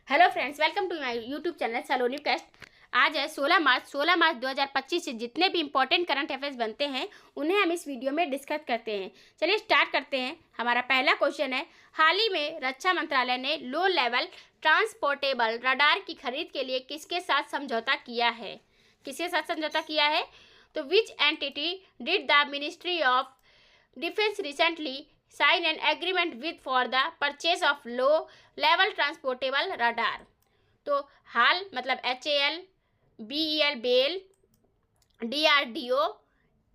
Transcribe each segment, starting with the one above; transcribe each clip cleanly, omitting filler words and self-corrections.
Hello friends, welcome to my YouTube channel Saloni cast. आज है 16 मार्च 2025 से जितने भी इंपॉर्टेंट करंट अफेयर्स बनते हैं उन्हें हम इस वीडियो में डिस्कस करते हैं। चलिए स्टार्ट करते हैं। हमारा पहला क्वेश्चन है, हाल ही में रक्षा मंत्रालय ने लो लेवल ट्रांसपोर्टेबल रडार की खरीद के लिए किसके साथ समझौता किया है? किसके साथ समझौता किया है? तो which entity did the ministry of defence recently sign an agreement with for the purchase of low level transportable radar। तो हाल मतलब HAL, BEL बेल, DRDO,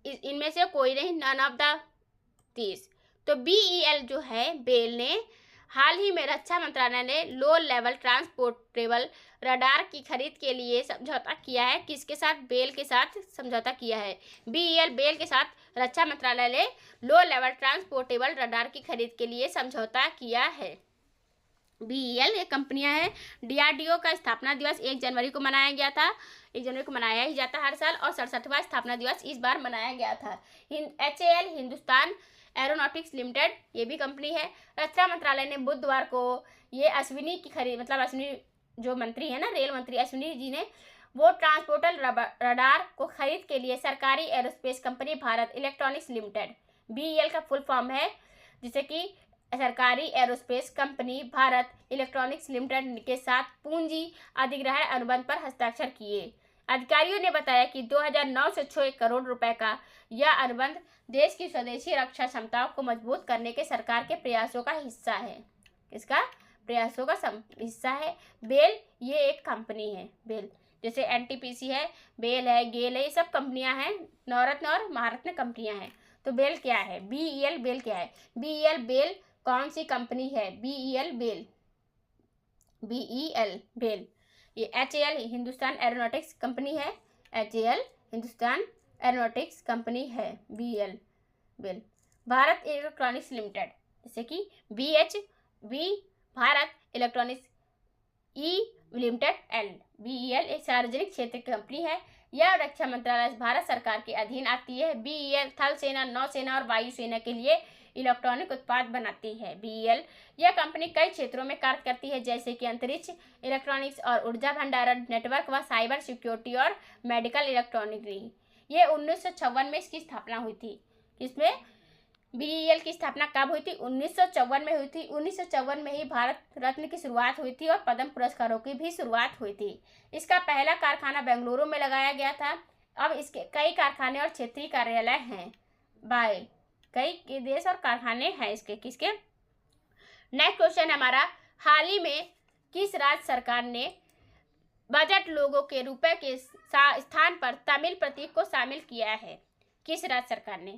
इनमें से कोई नहीं, नन ऑफ द 30। तो BEL जो है बेल ने हाल ही में रक्षा मंत्रालय ने लो लेवल ट्रांसपोर्टेबल रडार की खरीद के लिए समझौता किया है। किसके साथ? बेल के साथ समझौता किया है। BEL बेल के साथ रक्षा मंत्रालय ने लो लेवल ट्रांसपोर्टेबल रडार की खरीद के लिए समझौता किया है। BEL एक कंपनियां हैं। DRDO का स्थापना दिवस 1 जनवरी को मनाया गया था। 1 जनवरी को मनाया ही जाता है हर साल, और 67वां स्थापना दिवस इस बार मनाया गया था। HAL हिंदुस्तान एरोनॉटिक्स लिमिटेड ये भी कंपनी है। रक्षा मंत्रालय ने बुधवार को ये अश्विनी की खरीद, मतलब अश्विनी जो मंत्री है ना, रेल मंत्री अश्विनी जी ने वो ट्रांसपोर्टल रडार को खरीद के लिए सरकारी aerospace company Bharat electronics limited, BEL का फुल फॉर्म है, जिसे कि सरकारी aerospace company Bharat electronics limited के साथ पूंजी अधिग्रहण अनुबंध पर हस्ताक्षर किए। अधिकारियों ने बताया कि 2906 करोड़ रुपए का यह अनुबंध देश की स्वदेशी रक्षा क्षमताओं को मजबूत करने के सरकार के प्रयासों का हिस्सा है। किसका? प्रयासों का हिस्सा है। बेल ये एक कंपनी है। बेल जैसे NTPC है, बेल है, गेल है, ये सब कंपनियां हैं, नवरत्न और महारत्न कंपनियां हैं। तो बेल क्या है? BEL बेल क्या है? BEL बेल कौन सी कंपनी है? BEL BEL, BEL BEL. ये HAL हिंदुस्तान एरोनॉटिक्स कंपनी है। HAL हिंदुस्तान एरोनॉटिक्स कंपनी है। BEL BEL. Bharat electronics limited, जैसे कि BHV Bharat electronics, E limited L। BEL एक सार्वजनिक क्षेत्र की कंपनी है। यह रक्षा मंत्रालय भारत सरकार के अधीन आती है। BEL थल सेना, नौसेना और वायुसेना के लिए इलेक्ट्रॉनिक उत्पाद बनाती है। BEL यह कंपनी कई क्षेत्रों में कार्य करती है, जैसे कि अंतरिक्ष इलेक्ट्रॉनिक्स और ऊर्जा भंडारण, नेटवर्क व साइबर सिक्योरिटी और मेडिकल इलेक्ट्रॉनिक। ये 1956 में इसकी स्थापना हुई थी। इसमें BEL की स्थापना कब हुई थी? 1954 में हुई थी। 1954 में ही भारत रत्न की शुरुआत हुई थी और पद्म पुरस्कारों की भी शुरुआत हुई थी। इसका पहला कारखाना बेंगलुरु में लगाया गया था। अब इसके कई कारखाने और क्षेत्रीय कार्यालय हैं। बाय कई देश और कारखाने हैं इसके। किसके? नेक्स्ट क्वेश्चन हमारा, हाल ही में किस राज्य सरकार ने बजट लोगों के रुपए के स्थान पर तमिल प्रतीक को शामिल किया है? किस राज्य सरकार ने?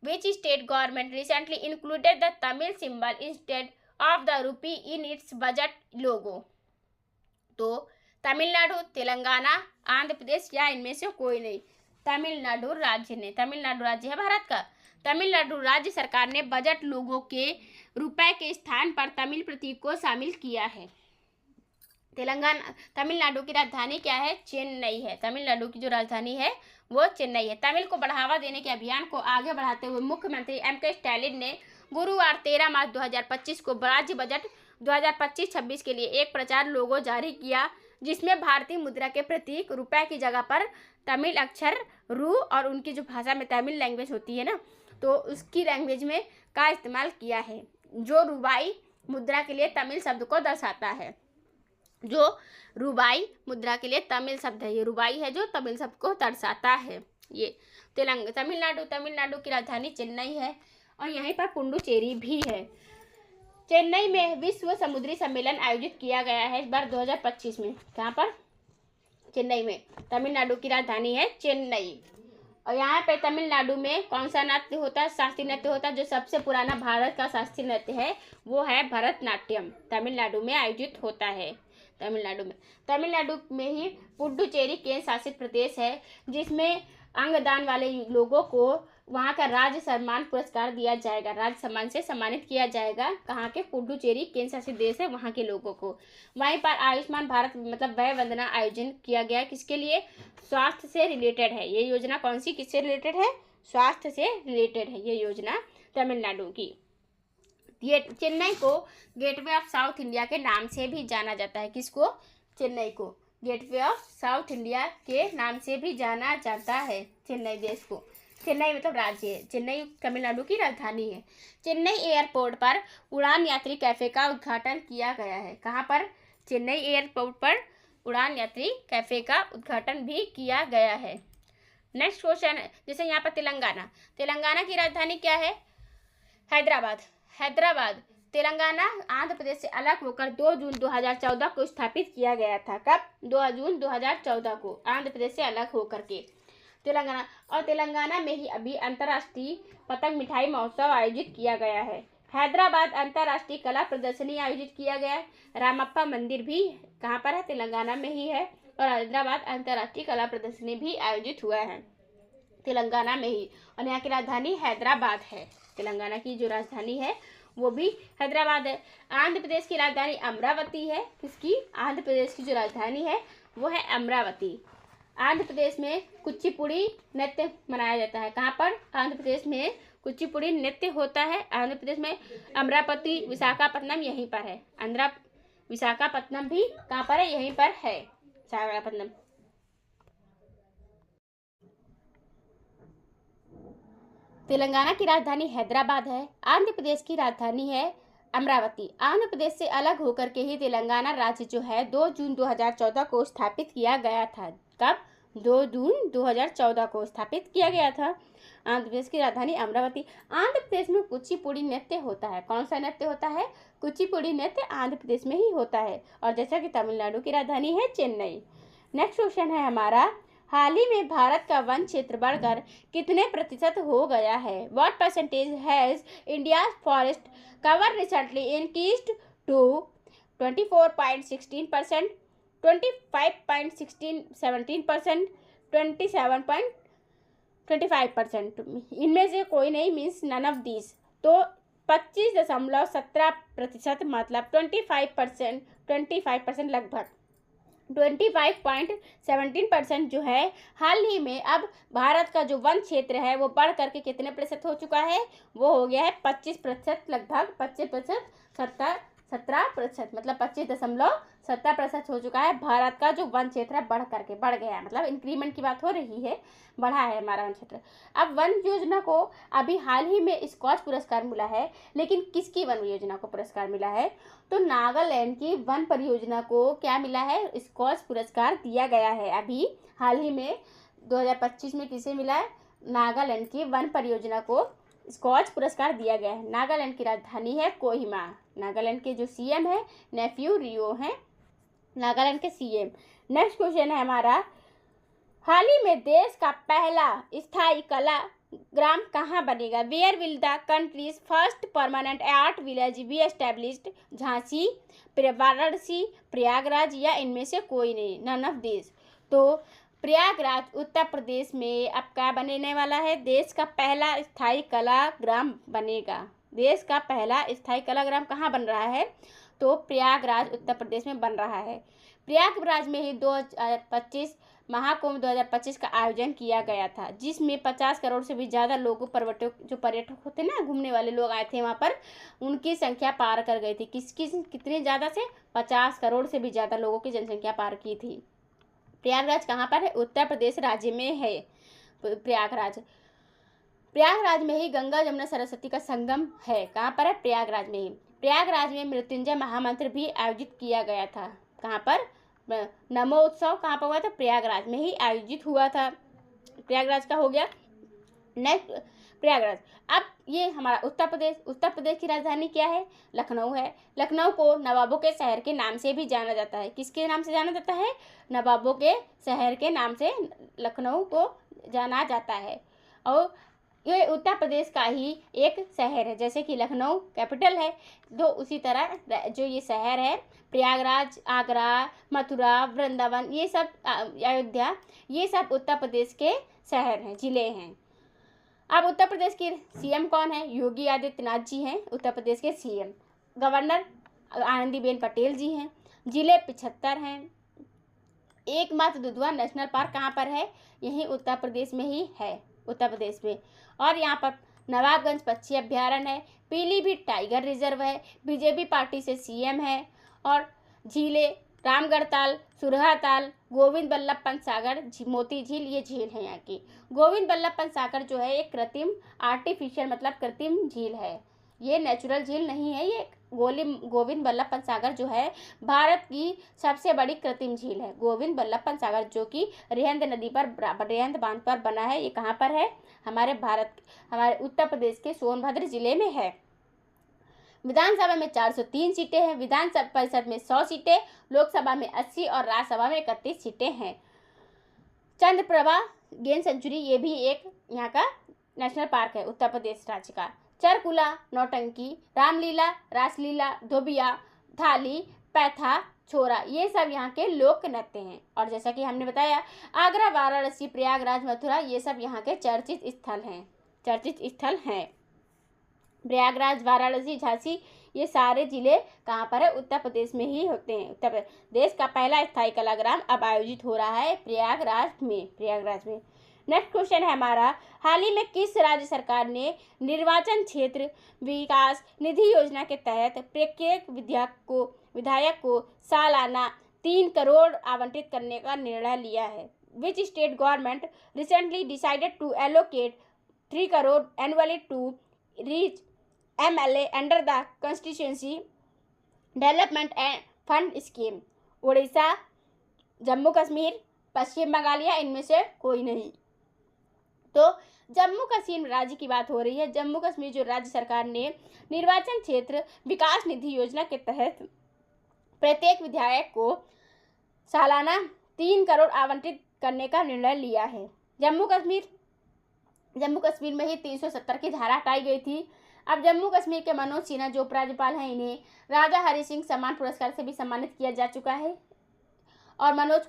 Which state government recently included the Tamil symbol instead of the rupee in its budget logo? तो तमिलनाडु, तेलंगाना, आंध्र प्रदेश या इनमें से कोई नहीं। तमिलनाडु राज्य ने, तमिलनाडु राज्य है भारत का। तमिलनाडु राज्य सरकार ने बजट लोगों के रुपए के स्थान पर तमिल प्रतीक को शामिल किया है। तमिलनाडु की राजधानी क्या है? चेन्नई है। तमिलनाडु की जो राजधानी है वो चेन्नई है। तमिल को बढ़ावा देने के अभियान को आगे बढ़ाते हुए मुख्यमंत्री MK स्टालिन ने गुरुवार 13 मार्च 2025 को राज्य बजट 2025-26 के लिए एक प्रचार लोगो जारी किया, जिसमें भारतीय मुद्रा के प्रतीक रुपए की जगह पर तमिल अक्षर रू और उनकी जो भाषा में तमिल लैंग्वेज होती है ना, तो उसकी लैंग्वेज में का इस्तेमाल किया है, जो रूबाई मुद्रा के लिए तमिल शब्द को दर्शाता है। जो रूबाई मुद्रा के लिए तमिल शब्द है, ये रूबाई है जो तमिल शब्द को दर्शाता है। ये तमिलनाडु की राजधानी चेन्नई है और यहीं पर पुडुचेरी भी है। चेन्नई में विश्व समुद्री सम्मेलन आयोजित किया गया है इस बार 2025 में। कहाँ पर? चेन्नई में। तमिलनाडु की राजधानी है चेन्नई। और यहाँ पे तमिलनाडु में कौन सा नृत्य होता है? शास्त्रीय नृत्य होता है। जो सबसे पुराना भारत का शास्त्रीय नृत्य है वो है भरतनाट्यम। तमिलनाडु में आयोजित होता है। तमिलनाडु में ही पुडुचेरी केंद्र शासित प्रदेश है, जिसमें अंगदान वाले लोगों को वहाँ का राज्य सम्मान पुरस्कार दिया जाएगा। राज्य सम्मान से सम्मानित किया जाएगा। कहाँ के? पुडुचेरी केंद्र शासित देश है, वहाँ के लोगों को। वहीं पर आयुष्मान भारत मतलब वय वंदना आयोजन किया गया। किसके लिए? स्वास्थ्य से रिलेटेड है ये योजना। कौन सी? किससे रिलेटेड है? स्वास्थ्य से रिलेटेड है ये योजना तमिलनाडु की। ये चेन्नई को गेटवे ऑफ साउथ इंडिया के नाम से भी जाना जाता है। किसको? चेन्नई को गेटवे ऑफ साउथ इंडिया के नाम से भी जाना जाता है। चेन्नई देश को, चेन्नई मतलब राज्य है, चेन्नई तमिलनाडु की राजधानी है। चेन्नई एयरपोर्ट पर उड़ान यात्री कैफे का उद्घाटन किया गया है। कहाँ पर? चेन्नई एयरपोर्ट पर उड़ान यात्री कैफे का उद्घाटन भी किया गया है। नेक्स्ट क्वेश्चन है, जैसे यहाँ पर तेलंगाना, तेलंगाना की राजधानी क्या है? हैदराबाद। हैदराबाद तेलंगाना आंध्र प्रदेश से अलग होकर 2 जून 2014 को स्थापित किया गया था। कब? 2 जून 2014 को आंध्र प्रदेश से अलग होकर के तेलंगाना। और तेलंगाना में ही अभी अंतर्राष्ट्रीय पतंग मिठाई महोत्सव आयोजित किया गया है। हैदराबाद अंतर्राष्ट्रीय कला प्रदर्शनी आयोजित किया गया है। रामप्पा मंदिर भी कहाँ पर है? तेलंगाना में ही है। और हैदराबाद अंतर्राष्ट्रीय कला प्रदर्शनी भी आयोजित हुआ है तेलंगाना में ही। और यहाँ की राजधानी हैदराबाद है। तेलंगाना की जो राजधानी है वो भी हैदराबाद है। आंध्र प्रदेश की राजधानी अमरावती है। किसकी? आंध्र प्रदेश की जो राजधानी है वो है अमरावती। आंध्र प्रदेश में कुचिपुड़ी नृत्य मनाया जाता है। कहाँ पर? आंध्र प्रदेश में कुचिपुड़ी नृत्य होता है। आंध्र प्रदेश में अमरावती, विशाखापट्टनम यहीं पर है। विशाखापट्टनम भी कहाँ पर है? यहीं पर है विशाखापट्टनम। तेलंगाना की राजधानी हैदराबाद है। आंध्र प्रदेश की राजधानी है अमरावती। आंध्र प्रदेश से अलग होकर के ही तेलंगाना राज्य जो है 2 जून 2014 को स्थापित किया गया था। कब? 2 जून 2014 को स्थापित किया गया था। आंध्र प्रदेश की राजधानी अमरावती। आंध्र प्रदेश में कुचिपुड़ी नृत्य होता है। कौन सा नृत्य होता है? कुचिपुड़ी नृत्य आंध्र प्रदेश में ही होता है। और जैसा कि तमिलनाडु की राजधानी है चेन्नई। नेक्स्ट क्वेश्चन है हमारा, हाल ही में भारत का वन क्षेत्र बढ़कर कितने प्रतिशत हो गया है? What percentage has India's forest cover recently increased to 24.16%, 25.17%, 27.25%? इनमें से कोई नहीं, मीन्स नन ऑफ दिस। तो 25.17% मतलब 25% लगभग 25.17% जो है हाल ही में अब भारत का जो वन क्षेत्र है वो बढ़ करके कितने प्रतिशत हो चुका है? वो हो गया है 25%, लगभग 25%, 17% मतलब 25.17% हो चुका है। भारत का जो वन क्षेत्र है बढ़ गया है, मतलब इंक्रीमेंट की बात हो रही है, बढ़ा है हमारा वन क्षेत्र। अब वन योजना को अभी हाल ही में स्कॉच पुरस्कार मिला है, लेकिन किसकी वन योजना को पुरस्कार मिला है? तो नागालैंड की वन परियोजना को क्या मिला है? स्कॉच पुरस्कार दिया गया है। अभी हाल ही में 2025 में किसे मिला है? नागालैंड की वन परियोजना को स्कॉच पुरस्कार दिया गया है। नागालैंड की राजधानी है कोहिमा। नागालैंड के जो सीएम है नेफ्यू रियो हैं नागालैंड के सीएम। नेक्स्ट क्वेश्चन है हमारा, हाल ही में देश का पहला स्थायी कला ग्राम कहाँ बनेगा? Where will the country's first permanent art village be established? Jhansi, Varanasi, Prayagraj या इनमें से कोई नहीं, नन ऑफ दिस। तो प्रयागराज उत्तर प्रदेश में अब क्या बनने वाला है? देश का पहला स्थायी कला ग्राम बनेगा। देश का पहला स्थायी कला ग्राम कहाँ बन रहा है? तो प्रयागराज उत्तर प्रदेश में बन रहा है। प्रयागराज में ही 2025 महाकुंभ 2025 का आयोजन किया गया था, जिसमें 50 करोड़ से भी ज़्यादा लोगों पर्यटक होते ना, घूमने वाले लोग आए थे वहाँ पर, उनकी संख्या पार कर गई थी। कितनी ज़्यादा से? 50 करोड़ से भी ज़्यादा लोगों की जनसंख्या पार की थी। प्रयागराज कहाँ पर है? उत्तर प्रदेश राज्य में है प्रयागराज में ही गंगा जमुना सरस्वती का संगम है। कहाँ पर है? प्रयागराज में ही। प्रयागराज में मृत्युंजय महामंत्र भी आयोजित किया गया था। कहाँ पर? नमो उत्सव कहाँ पर हुआ था? प्रयागराज में ही आयोजित हुआ था। प्रयागराज का हो गया। नेक्स्ट प्रयागराज। अब ये हमारा उत्तर प्रदेश की राजधानी क्या है? लखनऊ है। लखनऊ को नवाबों के शहर के नाम से भी जाना जाता है। किसके नाम से जाना जाता है? नवाबों के शहर के नाम से लखनऊ को जाना जाता है। और ये उत्तर प्रदेश का ही एक शहर है, जैसे कि लखनऊ कैपिटल है, तो उसी तरह जो ये शहर है प्रयागराज, आगरा, मथुरा, वृंदावन, ये सब अयोध्या, ये सब उत्तर प्रदेश के शहर हैं, जिले हैं। अब उत्तर प्रदेश की सीएम कौन है? योगी आदित्यनाथ जी हैं उत्तर प्रदेश के सीएम। गवर्नर आनंदीबेन पटेल जी हैं। जिले 75 हैं। एकमात्र दुधवा नेशनल पार्क कहाँ पर है? यही उत्तर प्रदेश में ही है, उत्तर प्रदेश में। और यहाँ पर नवाबगंज पक्षी अभ्यारण्य है, पीलीभीत टाइगर रिजर्व है, बीजेपी पार्टी से सीएम है। और झीलें रामगढ़ताल, सुरहाताल, गोविंद वल्लभ पंत सागर, मोती झील, ये झील है यहाँ की। गोविंद वल्लभ पंत सागर जो है एक कृत्रिम आर्टिफिशियल मतलब कृत्रिम झील है, ये नेचुरल झील नहीं है। ये गोविंद वल्लभ पंत सागर जो है भारत की सबसे बड़ी कृत्रिम झील है। गोविंद वल्लभ पंत सागर जो कि रिहंद नदी पर रिहंद बांध पर बना है। ये कहाँ पर है? हमारे उत्तर प्रदेश के सोनभद्र जिले में है। विधानसभा में 403 सीटें हैं, विधान परिषद में 100 सीटें, लोकसभा में 80 और राज्यसभा में 31 सीटें हैं। चंद्रप्रभा गेंद सेंचुरी ये भी एक यहाँ का नेशनल पार्क है उत्तर प्रदेश राज्य का। चरकुला, नौटंकी, रामलीला, रासलीला, धोबिया, थाली, पैथा, छोरा, ये सब यहाँ के लोक नृत्य हैं। और जैसा कि हमने बताया आगरा, वाराणसी, प्रयागराज, मथुरा ये सब यहाँ के चर्चित स्थल हैं। प्रयागराज, वाराणसी, झांसी ये सारे जिले कहाँ पर है? उत्तर प्रदेश में ही होते हैं। उत्तर प्रदेश का पहला स्थायी कलाग्राम अब आयोजित हो रहा है प्रयागराज में। नेक्स्ट क्वेश्चन है हमारा, हाल ही में किस राज्य सरकार ने निर्वाचन क्षेत्र विकास निधि योजना के तहत प्रत्येक विधायक को सालाना 3 करोड़ आवंटित करने का निर्णय लिया है? Which state government recently decided to allocate 3 crore annually to reach MLA under the constituency development fund scheme? Odisha, Jammu Kashmir, Paschim Bangal या इनमें से कोई नहीं? तो जम्मू कश्मीर राज्य की बात हो रही है। जम्मू कश्मीर जो राज्य सरकार ने निर्वाचन क्षेत्र विकास निधि योजना के तहत प्रत्येक विधायक को सालाना 3 करोड़ आवंटित करने का निर्णय लिया है। जम्मू कश्मीर में ही 370 की धारा हटाई गई थी। अब जम्मू कश्मीर के मनोज सिन्हा जो उपराज्यपाल हैं, इन्हें राजा हरि सिंह सम्मान पुरस्कार से भी सम्मानित किया जा चुका है। और मनोज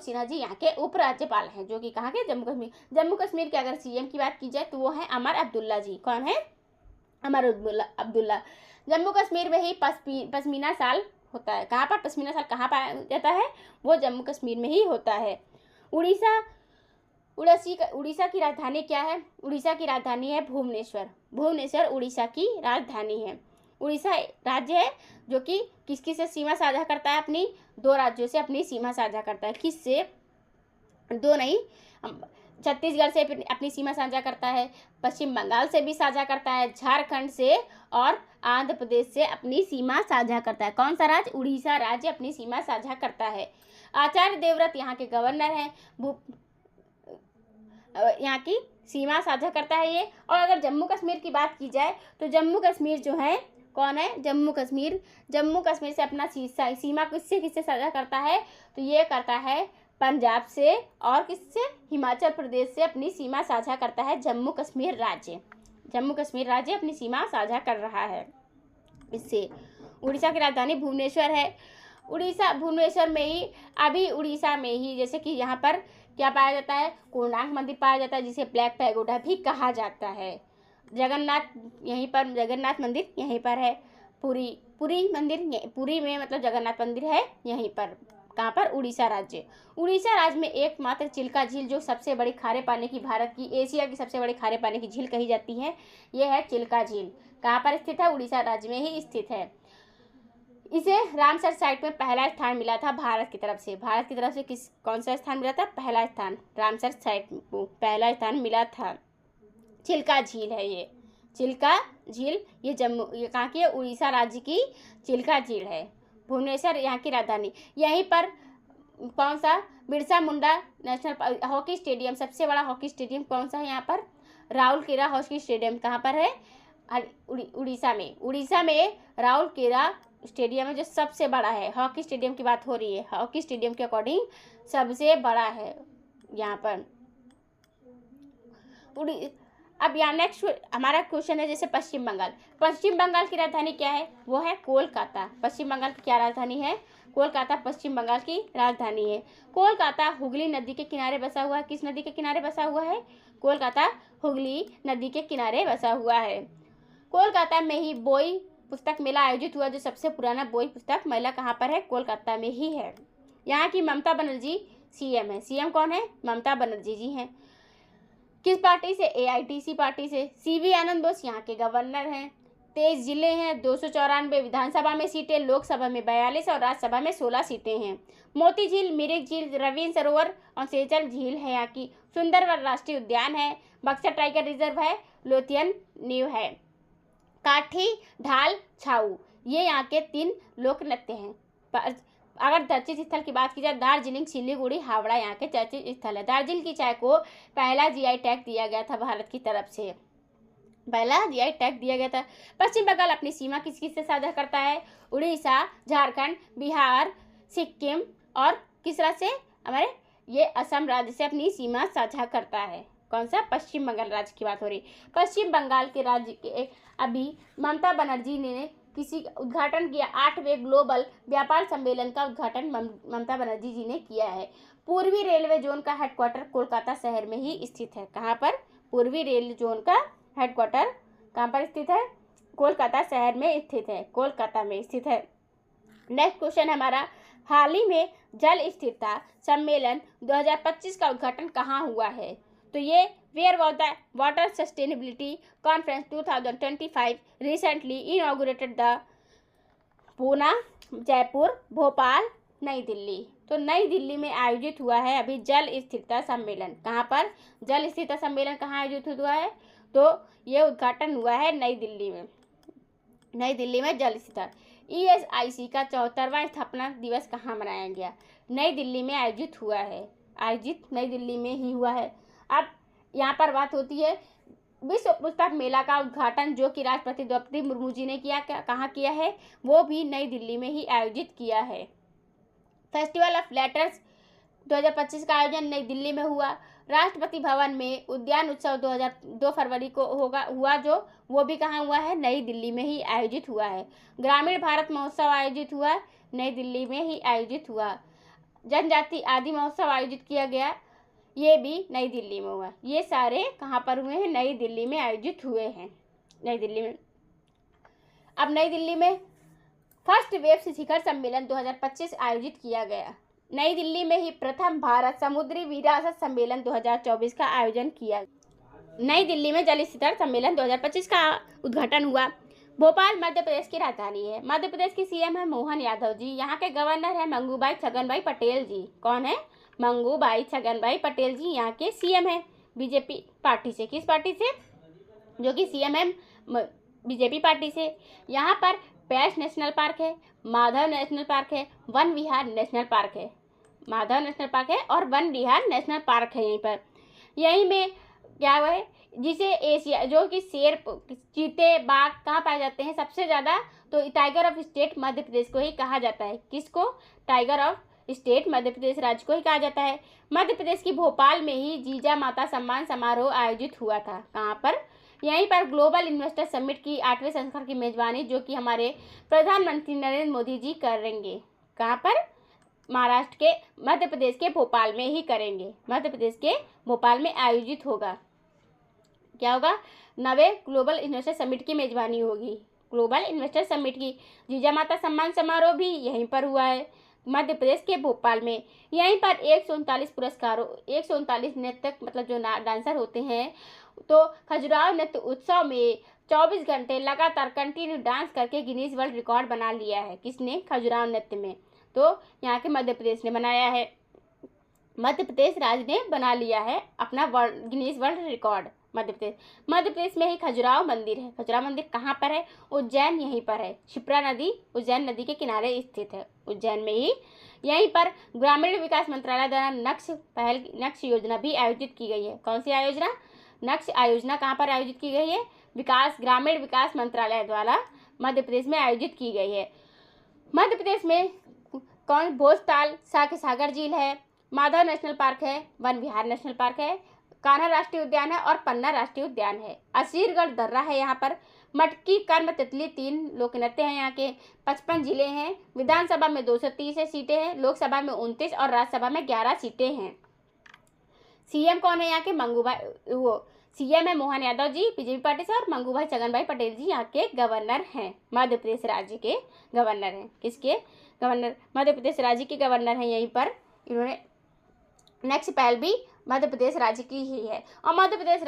सिन्हा जी यहाँ के उपराज्यपाल हैं, जो कि कहाँ के? जम्मू कश्मीर के अगर सीएम की बात की जाए तो वो है अमर अब्दुल्ला जी। कौन है? अमर अब्दुल्ला। जम्मू कश्मीर में ही पश्मीना शाल होता है। कहाँ पर पश्मीना शाल कहाँ पाया जाता है? वो जम्मू कश्मीर में ही होता है। उड़ीसा की राजधानी क्या है? उड़ीसा की राजधानी है भुवनेश्वर उड़ीसा की राजधानी है। उड़ीसा राज्य है जो कि किसकी से सीमा साझा करता है? अपनी 2 राज्यों से अपनी सीमा साझा करता है। किससे? 2 नहीं, छत्तीसगढ़ से अपनी सीमा साझा करता है, पश्चिम बंगाल से भी साझा करता है, झारखंड से और आंध्र प्रदेश से अपनी सीमा साझा करता है। कौन सा राज्य? उड़ीसा राज्य अपनी सीमा साझा करता है। आचार्य देवव्रत यहाँ के गवर्नर हैं, यहाँ की सीमा साझा करता है ये। और अगर जम्मू कश्मीर की बात की जाए तो जम्मू कश्मीर जो है कौन है? जम्मू कश्मीर से अपना सीमा किससे साझा करता है? तो ये करता है पंजाब से और किससे? हिमाचल प्रदेश से अपनी सीमा साझा करता है जम्मू कश्मीर राज्य अपनी सीमा साझा कर रहा है इससे। उड़ीसा की राजधानी भुवनेश्वर है। भुवनेश्वर में ही उड़ीसा में ही जैसे कि यहाँ पर क्या पाया जाता है? कोणार्क मंदिर पाया जाता है, जिसे ब्लैक पैगोडा भी कहा जाता है। जगन्नाथ मंदिर यहीं पर है। पुरी में मतलब जगन्नाथ मंदिर है यहीं पर। कहाँ पर? उड़ीसा राज्य में एकमात्र चिल्का झील जो सबसे बड़ी खारे पानी की भारत की एशिया की सबसे बड़ी खारे पानी की झील कही जाती है, ये है चिल्का झील। कहाँ पर स्थित है? उड़ीसा राज्य में ही स्थित है। इसे रामसर साइट में पहला स्थान मिला था भारत की तरफ से। कौन सा स्थान मिला था? पहला स्थान रामसर साइट को पहला स्थान मिला था। चिल्का झील है ये। चिल्का झील ये कहाँ की है? उड़ीसा राज्य की चिल्का झील है। भुवनेश्वर यहाँ की राजधानी। यहीं पर कौन सा? Birsa Munda national hockey stadium, सबसे बड़ा हॉकी स्टेडियम कौन सा है यहाँ पर? Rourkela hockey stadium. कहाँ पर है? उड़ीसा में राउरकेला स्टेडियम है जो सबसे बड़ा है। हॉकी स्टेडियम की बात हो रही है, हॉकी स्टेडियम के अकॉर्डिंग सबसे बड़ा है यहाँ पर। अब यहाँ नेक्स्ट हमारा क्वेश्चन है जैसे पश्चिम बंगाल की राजधानी क्या है? वो है कोलकाता। पश्चिम बंगाल की क्या राजधानी है? कोलकाता पश्चिम बंगाल की राजधानी है। कोलकाता हुगली नदी के किनारे बसा हुआ है। किस नदी के किनारे बसा हुआ है? कोलकाता हुगली नदी के किनारे बसा हुआ है। कोलकाता में ही बोई पुस्तक मेला आयोजित हुआ, जो सबसे पुराना बोई पुस्तक मेला कहाँ पर है? कोलकाता में ही है। यहाँ की ममता बनर्जी सीएम है। सीएम कौन है? ममता बनर्जी जी हैं। किस पार्टी से? AITC पार्टी से। CV आनंद बोस यहाँ के गवर्नर हैं। 23 जिले हैं, 294 विधानसभा में सीटें, लोकसभा में 42 और राज्यसभा में 16 सीटें हैं। मोती झील, मिरिक झील, रवींद्र सरोवर और सेचल झील है यहाँ की। सुंदरवन राष्ट्रीय उद्यान है। बक्सर टाइगर रिजर्व है। लोथियन नीव है। काठी, ढाल, छाऊ, ये यहाँ के 3 लोक नृत्य हैं। अगर चर्चित स्थल की बात की जाए, दार्जिलिंग, सिलीगुड़ी, हावड़ा यहाँ के चर्चित स्थल है। दार्जिलिंग की चाय को पहला GI टैग दिया गया था भारत की तरफ से, पहला GI टैग दिया गया था। पश्चिम बंगाल अपनी सीमा किस किस से साझा करता है? उड़ीसा, झारखंड, बिहार, सिक्किम और किस राज्य से? हमारे ये असम राज्य से अपनी सीमा साझा करता है। कौन सा? पश्चिम बंगाल राज्य की बात हो रही। पश्चिम बंगाल के राज्य के अभी ममता बनर्जी ने किसी उद्घाटन किया। 8वें ग्लोबल व्यापार सम्मेलन का उद्घाटन ममता बनर्जी जी ने किया है। पूर्वी रेलवे जोन का हेडक्वार्टर कोलकाता शहर में ही स्थित है। कहाँ पर? पूर्वी रेल जोन का हेडक्वार्टर कहाँ पर स्थित है? कोलकाता शहर में स्थित है, कोलकाता में स्थित है। नेक्स्ट क्वेश्चन हमारा, हाल ही में जल स्थिरता सम्मेलन 2025 का उद्घाटन कहाँ हुआ है? तो ये where was the water sustainability conference 2025 recently inaugurated the Poona, Jaipur, Bhopal, Nai Delhi. तो नई दिल्ली में आयोजित हुआ है अभी जल स्थिरता सम्मेलन। कहाँ पर? जल स्थिरता सम्मेलन कहाँ आयोजित हुआ है? तो ये उद्घाटन हुआ है नई दिल्ली में। नई दिल्ली में जल स्थिरता। ESIC का 74वां स्थापना दिवस कहाँ मनाया गया? नई दिल्ली में आयोजित हुआ है। आयोजित नई दिल्ली में ही हुआ है। अब यहाँ पर बात होती है विश्व पुस्तक मेला का उद्घाटन जो कि राष्ट्रपति द्रौपदी मुर्मू जी ने किया, कहाँ किया है? वो भी नई दिल्ली में ही आयोजित किया है। फेस्टिवल ऑफ लेटर्स 2025 का आयोजन नई दिल्ली में हुआ। राष्ट्रपति भवन में उद्यान उत्सव 2 फरवरी को हुआ जो वो भी कहाँ हुआ है? नई दिल्ली में ही आयोजित हुआ है। ग्रामीण भारत महोत्सव आयोजित हुआ, नई दिल्ली में ही आयोजित हुआ। जनजाति आदि महोत्सव आयोजित किया गया, ये भी नई दिल्ली में हुआ। ये सारे कहाँ पर हुए हैं? नई दिल्ली में आयोजित हुए हैं, नई दिल्ली में। अब नई दिल्ली में फर्स्ट वेव शिखर सम्मेलन 2025 आयोजित किया गया। नई दिल्ली में ही प्रथम भारत समुद्री विरासत सम्मेलन 2024 का आयोजन किया। नई दिल्ली में जल स्थिरता सम्मेलन 2025 का उद्घाटन हुआ। भोपाल मध्य प्रदेश की राजधानी है। मध्य प्रदेश की CM है मोहन यादव जी। यहाँ के गवर्नर है मंगूभाई छगनभाई पटेल जी। कौन है? मंगूभाई छगनभाई पटेल जी यहाँ के CM है BJP पार्टी से। किस पार्टी से? जो कि CM है BJP पार्टी से। यहाँ पर पैस नेशनल पार्क है, माधव नेशनल पार्क है, वन विहार नेशनल पार्क है, माधव नेशनल पार्क है और वन विहार नेशनल पार्क है। यहीं पर यहीं में क्या हुआ है? जिसे एशिया जो कि शेर, चीते, बाघ कहाँ पाए जाते हैं सबसे ज़्यादा? तो tiger of state Madhya Pradesh को ही कहा जाता है। किसको? Tiger of state Madhya Pradesh राज्य को ही कहा जाता है। मध्य प्रदेश की भोपाल में ही जीजा माता सम्मान समारोह आयोजित हुआ था। कहाँ पर? यहीं पर ग्लोबल इन्वेस्टर समिट की 8वें संस्करण की मेजबानी जो कि हमारे प्रधानमंत्री नरेंद्र मोदी जी करेंगे। कहाँ पर? महाराष्ट्र के मध्य प्रदेश के भोपाल में ही करेंगे। मध्य प्रदेश के भोपाल में आयोजित होगा। क्या होगा? 9वें ग्लोबल इन्वेस्टर समिट की मेजबानी होगी। ग्लोबल इन्वेस्टर समिट की जीजा माता सम्मान समारोह भी यहीं पर हुआ है मध्य प्रदेश के भोपाल में। यहीं पर 139 पुरस्कारों 139 नृत्यक मतलब जो डांसर होते हैं तो खजुराहो नृत्य उत्सव में 24 घंटे लगातार कंटिन्यू डांस करके गिनीज वर्ल्ड रिकॉर्ड बना लिया है। किसने? खजुराहो नृत्य में। तो यहाँ के मध्य प्रदेश ने बनाया है, मध्य प्रदेश राज्य ने बना लिया है अपना Guinness world record. Madhya Pradesh में ही खजुराहो मंदिर है। खजुराहो मंदिर कहाँ पर है? उज्जैन यहीं पर है। क्षिप्रा नदी उज्जैन नदी के किनारे स्थित है, उज्जैन में ही। यहीं पर ग्रामीण विकास मंत्रालय द्वारा नक्श योजना भी आयोजित की गई है। कौन सी आयोजना? नक्श योजना कहाँ पर आयोजित की गई है? ग्रामीण विकास मंत्रालय द्वारा मध्य प्रदेश में आयोजित की गई है। मध्य प्रदेश में कौन? भोजताल सागर झील है, माधव नेशनल पार्क है, वन विहार नेशनल पार्क है, कान्हा राष्ट्रीय उद्यान है और पन्ना राष्ट्रीय उद्यान है। असीरगढ़ दर्रा है यहाँ पर। मटकी, कर्म, तितली 3 लोक नृत्य हैं यहाँ के। 55 जिले हैं। विधानसभा में 230 सीटें हैं, लोकसभा में 29 और राज्यसभा में 11 सीटें हैं। CM कौन है यहाँ के? CM है मोहन यादव जी BJP पार्टी से और मंगूभाई छगनभाई पटेल जी यहाँ के गवर्नर हैं, मध्य प्रदेश राज्य के गवर्नर हैं। किसके गवर्नर? मध्य प्रदेश राज्य के गवर्नर हैं। यहीं पर इन्होंने नेक्स्ट पहल भी मध्य प्रदेश राज्य की ही है। और मध्य प्रदेश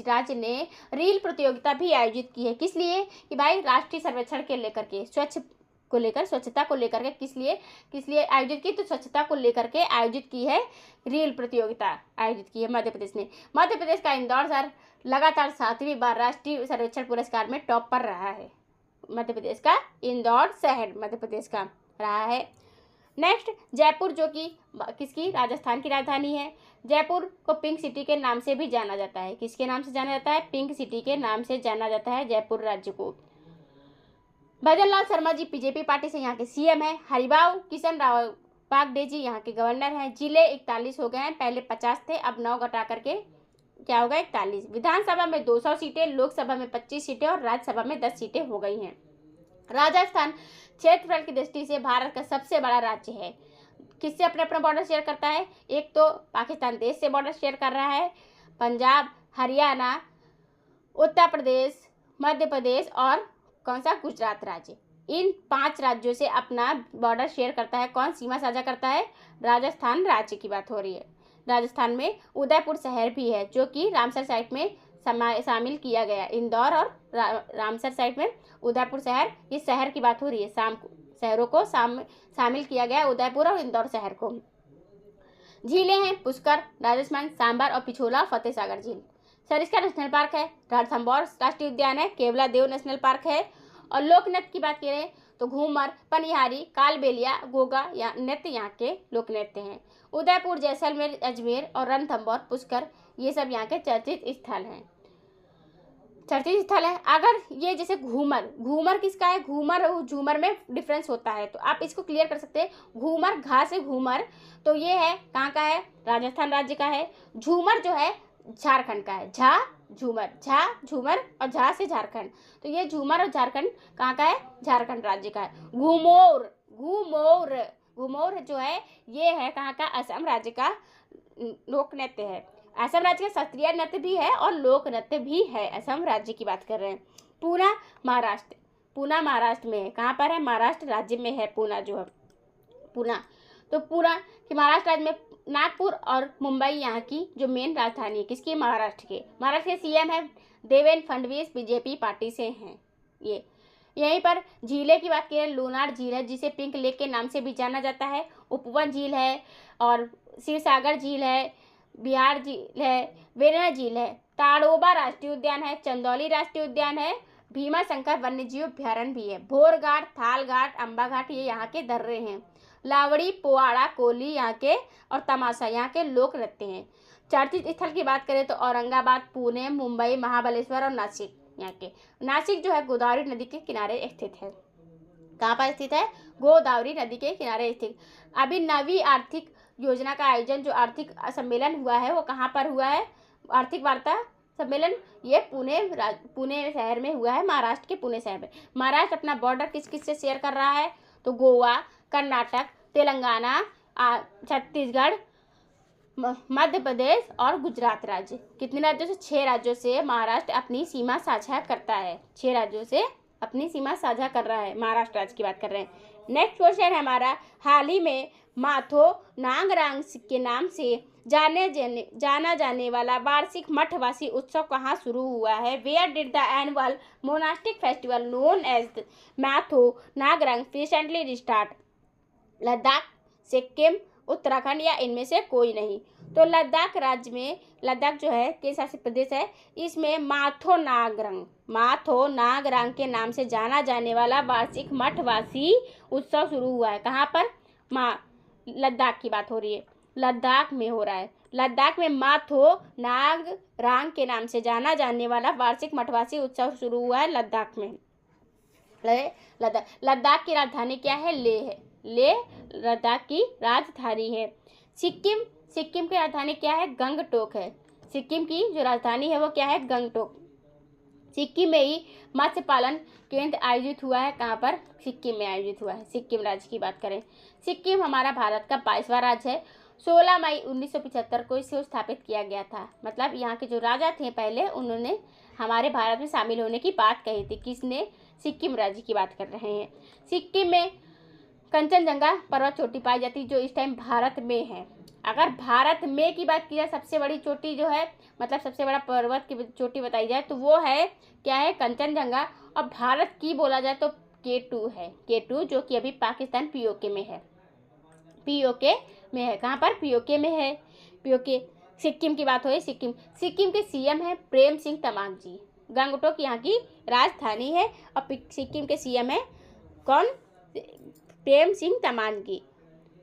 राज्य ने रील प्रतियोगिता भी आयोजित की है। किस लिए? कि भाई राष्ट्रीय सर्वेक्षण के लेकर के, स्वच्छता को लेकर के किस लिए आयोजित की? तो स्वच्छता को लेकर के आयोजित की है, रील प्रतियोगिता आयोजित की है मध्य प्रदेश ने। मध्य प्रदेश का इंदौर शहर लगातार 7वीं बार राष्ट्रीय सर्वेक्षण पुरस्कार में टॉप पर रहा है। मध्य प्रदेश का इंदौर शहर मध्य प्रदेश का रहा है। नेक्स्ट, जयपुर, जो कि किसकी? राजस्थान की राजधानी है। जयपुर को पिंक सिटी के नाम से भी जाना जाता है। किसके नाम से जाना जाता है? पिंक सिटी के नाम से जाना जाता है जयपुर राज्य को। भजन लाल शर्मा जी बीजेपी पार्टी से यहाँ के सीएम है। हरिभाऊ किशन राव पागडे जी यहाँ के गवर्नर हैं। जिले 41 हो गए हैं, पहले 50 थे, अब 9 घटा करके क्या होगा? 41। विधानसभा में 200 सीटें, लोकसभा में 25 सीटें और राज्यसभा में 10 सीटें हो गई हैं। राजस्थान क्षेत्रफल की दृष्टि से भारत का सबसे बड़ा राज्य है। किससे अपना बॉर्डर शेयर करता है? एक तो पाकिस्तान देश से बॉर्डर शेयर कर रहा है, पंजाब, हरियाणा, उत्तर प्रदेश, मध्य प्रदेश और कौन सा? गुजरात राज्य। इन 5 राज्यों से अपना बॉर्डर शेयर करता है। कौन सीमा साझा करता है? राजस्थान राज्य की बात हो रही है। राजस्थान में उदयपुर शहर भी है, जो कि रामसर साइट में शामिल किया गया। इंदौर और रामसर साइट में उदयपुर शहर, इस शहर की बात हो रही है। शहरों को शामिल किया गया, उदयपुर और इंदौर शहर को। झीलें हैं पुष्कर, राजस्थान, सांबर और पिछोला, फतेह सागर झील। सरिस्का नेशनल पार्क है, रणथंभौर राष्ट्रीय उद्यान है, केवला देव नेशनल पार्क है। और लोक नृत्य की बात करें तो घूमर, पनिहारी, कालबेलिया, गोगा या नृत्य यहाँ के लोक नृत्य हैं। उदयपुर, जैसलमेर, अजमेर और रणथंभौर, पुष्कर, ये सब यहाँ के चर्चित स्थल हैं। अगर ये जैसे घूमर किसका है? घूमर और झूमर में डिफरेंस होता है, तो आप इसको क्लियर कर सकते हैं। घूमर, घा से घूमर, तो ये है कहाँ का है? राजस्थान राज्य का है। झूमर जो है झारखंड का है। झा झूमर और झा से झारखंड, तो ये झूमर और झारखंड कहाँ का है? झारखंड राज्य का है। घूमौर जो है ये है कहाँ का? असम राज्य का लोक नृत्य है। असम राज्य का शास्त्रीय नृत्य भी है और लोक नृत्य भी है। असम राज्य की बात कर रहे हैं। पूना महाराष्ट्र में है। कहाँ पर है? महाराष्ट्र राज्य में है पूना, जो है पूना। तो पूना कि महाराष्ट्र राज्य में नागपुर और मुंबई यहाँ की जो मेन राजधानी है। किसकी? महाराष्ट्र के सीएम है देवेंद्र फडणवीस, बीजेपी पार्टी से हैं ये। यहीं पर झीलें की बात करें, लोनार झील है, जिसे पिंक लेक के नाम से भी जाना जाता है। उपवन झील है और शिवसागर झील है, बिहार झील है, वेरना झील है, ताड़ोबा राष्ट्रीय उद्यान है, चंदौली राष्ट्रीय उद्यान है, भीमा शंकर वन्यजीव अभ्यारण्य भी है। भोर घाट, थाल घाट, अम्बा घाट, ये यहाँ के दर्रे हैं। लावड़ी, पोवाड़ा, कोली यहाँ के और तमाशा यहाँ के लोक नृत्य हैं। चर्चित स्थल की बात करें तो औरंगाबाद, पुणे, मुंबई, महाबलेश्वर और नासिक यहाँ के। नासिक जो है गोदावरी नदी के किनारे स्थित है। कहाँ पर स्थित है? गोदावरी नदी के किनारे स्थित। अभी 9वीं आर्थिक योजना का आयोजन, जो आर्थिक सम्मेलन हुआ है, वो कहाँ पर हुआ है? आर्थिक वार्ता सम्मेलन ये पुणे शहर में हुआ है, महाराष्ट्र के पुणे शहर में। महाराष्ट्र अपना बॉर्डर किस किस से शेयर कर रहा है? तो गोवा, कर्नाटक, तेलंगाना, छत्तीसगढ़, मध्य प्रदेश और गुजरात राज्य। कितने राज्यों से? 6 राज्यों से महाराष्ट्र अपनी सीमा साझा करता है। 6 राज्यों से अपनी सीमा साझा कर रहा है। महाराष्ट्र राज्य की बात कर रहे हैं। नेक्स्ट क्वेश्चन है हमारा, हाल ही में माथो नागरांग के नाम से जाना जाने वाला वार्षिक मठवासी उत्सव कहाँ शुरू हुआ है? Where did the annual monastic festival known as Matho Nagrang recently restart? Ladakh, Sikkim, Uttarakhand या इनमें से कोई नहीं। तो लद्दाख राज्य में, लद्दाख जो है केंद्र शासित प्रदेश है, इसमें माथो नागरांग के नाम से जाना जाने वाला वार्षिक मठवासी उत्सव शुरू हुआ है। कहाँ पर? लद्दाख की बात हो रही है, लद्दाख में हो रहा है। लद्दाख में माथो नागरांग के नाम से जाना जाने वाला वार्षिक मठवासी उत्सव शुरू हुआ है लद्दाख में। लद्दाख की राजधानी क्या है? लेह है। लेह लद्दाख की राजधानी है। सिक्किम की राजधानी क्या है? गंगटोक है। सिक्किम की जो राजधानी है वो क्या है? गंगटोक। सिक्किम में ही मत्स्य पालन केंद्र आयोजित हुआ है। कहाँ पर? सिक्किम में आयोजित हुआ है। सिक्किम राज्य की बात करें, सिक्किम हमारा भारत का 22वां राज्य है। 16 मई 1975 को इसे स्थापित किया गया था। मतलब यहाँ के जो राजा थे पहले, उन्होंने हमारे भारत में शामिल होने की बात कही थी। किसने? सिक्किम राज्य की बात कर रहे हैं। सिक्किम में कंचनजंगा पर्वत चोटी पाई जाती है, जो इस टाइम भारत में है। अगर भारत में की बात की जाए, सबसे बड़ी चोटी जो है, मतलब सबसे बड़ा पर्वत की चोटी बताई जाए तो वो है क्या है, कंचनजंगा। और भारत की बोला जाए तो K2 है, K2 जो कि अभी पाकिस्तान POK में है, POK में है। कहाँ पर? POK में है, POK। सिक्किम की बात हो, सिक्किम के CM है प्रेम सिंह तमांग जी। गंगटोक यहाँ की राजधानी है और सिक्किम के CM है कौन? प्रेम सिंह तमांग की।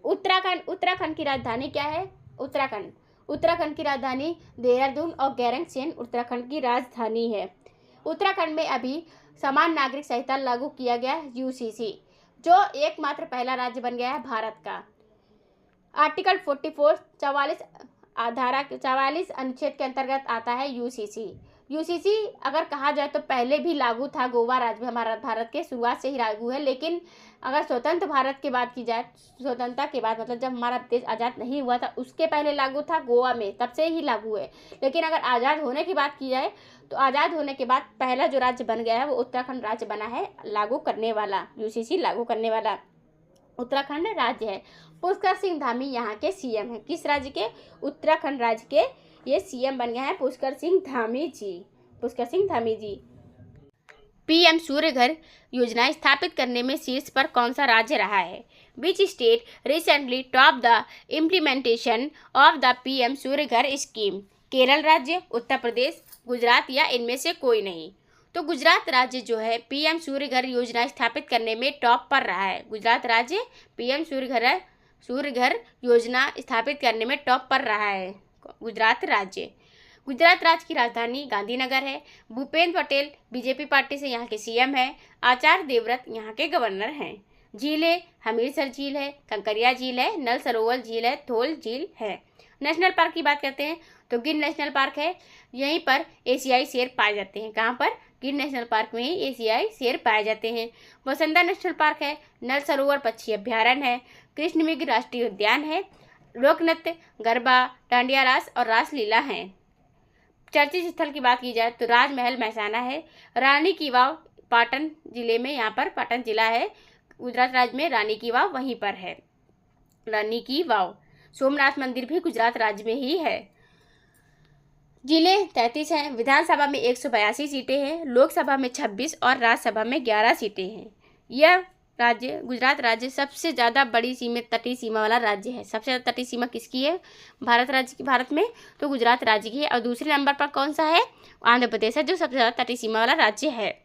उत्तराखंड की राजधानी क्या है? उत्तराखंड की राजधानी देहरादून और गैरसैंण उत्तराखंड की राजधानी है। उत्तराखंड में अभी समान नागरिक संहिता लागू किया गया है, UCC, जो एकमात्र पहला राज्य बन गया है भारत का। आर्टिकल 44 44 अनुच्छेद के अंतर्गत आता है UCC। अगर कहा जाए तो पहले भी लागू था, गोवा राज्य में हमारा भारत के शुरुआत से ही लागू है। लेकिन अगर स्वतंत्र भारत की बात की जाए, स्वतंत्रता के बाद मतलब जब हमारा देश आज़ाद नहीं हुआ था उसके पहले लागू था गोवा में, तब से ही लागू है। लेकिन अगर आज़ाद होने की बात की जाए तो आज़ाद होने के बाद पहला जो राज्य बन गया है वो उत्तराखंड राज्य बना है, लागू करने वाला, UCC लागू करने वाला उत्तराखंड राज्य है। पुष्कर सिंह धामी यहाँ के CM हैं। किस राज्य के? उत्तराखंड राज्य के ये CM बन गए हैं पुष्कर सिंह धामी जी। PM सूर्य घर योजना स्थापित करने में शीर्ष पर कौन सा राज्य रहा है? Which state recently top the implementation of the PM सूर्य घर स्कीम? केरल राज्य, उत्तर प्रदेश, गुजरात या इनमें से कोई नहीं? तो गुजरात राज्य जो है PM सूर्य घर योजना स्थापित करने में टॉप पर रहा है। गुजरात राज्य PM सूर्य घर योजना स्थापित करने में टॉप पर रहा है गुजरात राज्य की राजधानी गांधीनगर है। भूपेंद्र पटेल BJP पार्टी से यहाँ के CM है। आचार्य देवव्रत यहाँ के गवर्नर हैं। झीलें, हमीरसर झील है, कंकरिया झील है, नल सरोवर झील है, थोल झील है। नेशनल पार्क की बात करते हैं तो गिर नेशनल पार्क है, यहीं पर एशियाई शेर पाए जाते हैं। कहाँ पर? गिर नेशनल पार्क में ही एशियाई शेर पाए जाते हैं। बसंदा नेशनल पार्क है, नल सरोवर पक्षी अभ्यारण्य है, कृष्णमृग राष्ट्रीय उद्यान है, लोक नृत्य, गरबा, डांडिया रास और रासलीला हैं। चर्चित स्थल की बात की जाए तो राजमहल महसाना है, रानी की वाव पाटन जिले में, यहाँ पर पाटन जिला है गुजरात राज्य में, रानी की वाव वहीं पर है, रानी की वाव। सोमनाथ मंदिर भी गुजरात राज्य में ही है। जिले 33 हैं, विधानसभा में 182 सीटें हैं, लोकसभा में 26 और राज्यसभा में 11 सीटें हैं। यह राज्य गुजरात राज्य सबसे ज़्यादा बड़ी तटीय सीमा वाला राज्य है। सबसे ज़्यादा तटीय सीमा किसकी है भारत में? तो गुजरात राज्य की है। और दूसरे नंबर पर कौन सा है? आंध्र प्रदेश है, जो सबसे ज़्यादा तटीय सीमा वाला राज्य है।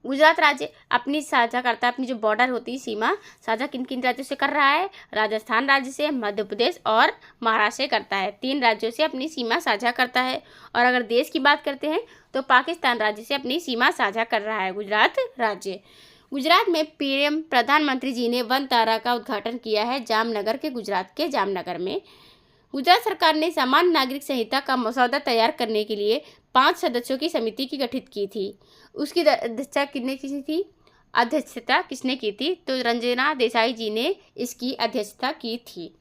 गुजरात राज्य अपनी साझा करता है, अपनी जो बॉर्डर होती है सीमा साझा किन किन राज्यों से कर रहा है? राजस्थान राज्य से, मध्य प्रदेश और महाराष्ट्र से करता है। 3 राज्यों से अपनी सीमा साझा करता है। और अगर देश की बात करते हैं तो पाकिस्तान राज्य से अपनी सीमा साझा कर रहा है गुजरात राज्य। गुजरात में PM प्रधानमंत्री जी ने वन तारा का उद्घाटन किया है जामनगर के, गुजरात के जामनगर में। गुजरात सरकार ने समान नागरिक संहिता का मसौदा तैयार करने के लिए 5 सदस्यों की समिति की गठित की थी। उसकी अध्यक्षता किसने की थी? तो रंजना देसाई जी ने इसकी अध्यक्षता की थी।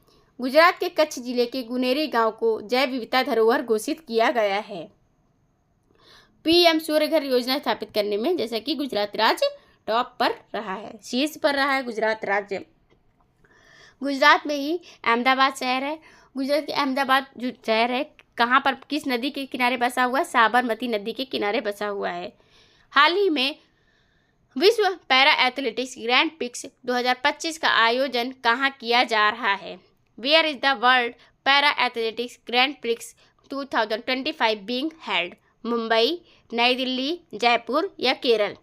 गुजरात के कच्छ जिले के गुनेरी गांव को जैव विविधता धरोहर घोषित किया गया है। PM सूर्य घर योजना स्थापित करने में जैसा कि गुजरात राज्य टॉप पर रहा है, शीर्ष पर रहा है गुजरात राज्य। गुजरात में ही अहमदाबाद शहर है। गुजरात के अहमदाबाद जो शहर है कहाँ पर, किस नदी के किनारे बसा हुआ है? साबरमती नदी के किनारे बसा हुआ है। हाल ही में विश्व पैरा एथलेटिक्स ग्रैंड प्रिक्स 2025 का आयोजन कहाँ किया जा रहा है? Where is the world para athletics grand prix 2025 being held? Mumbai, Nai Delhi, Jaipur या केरल?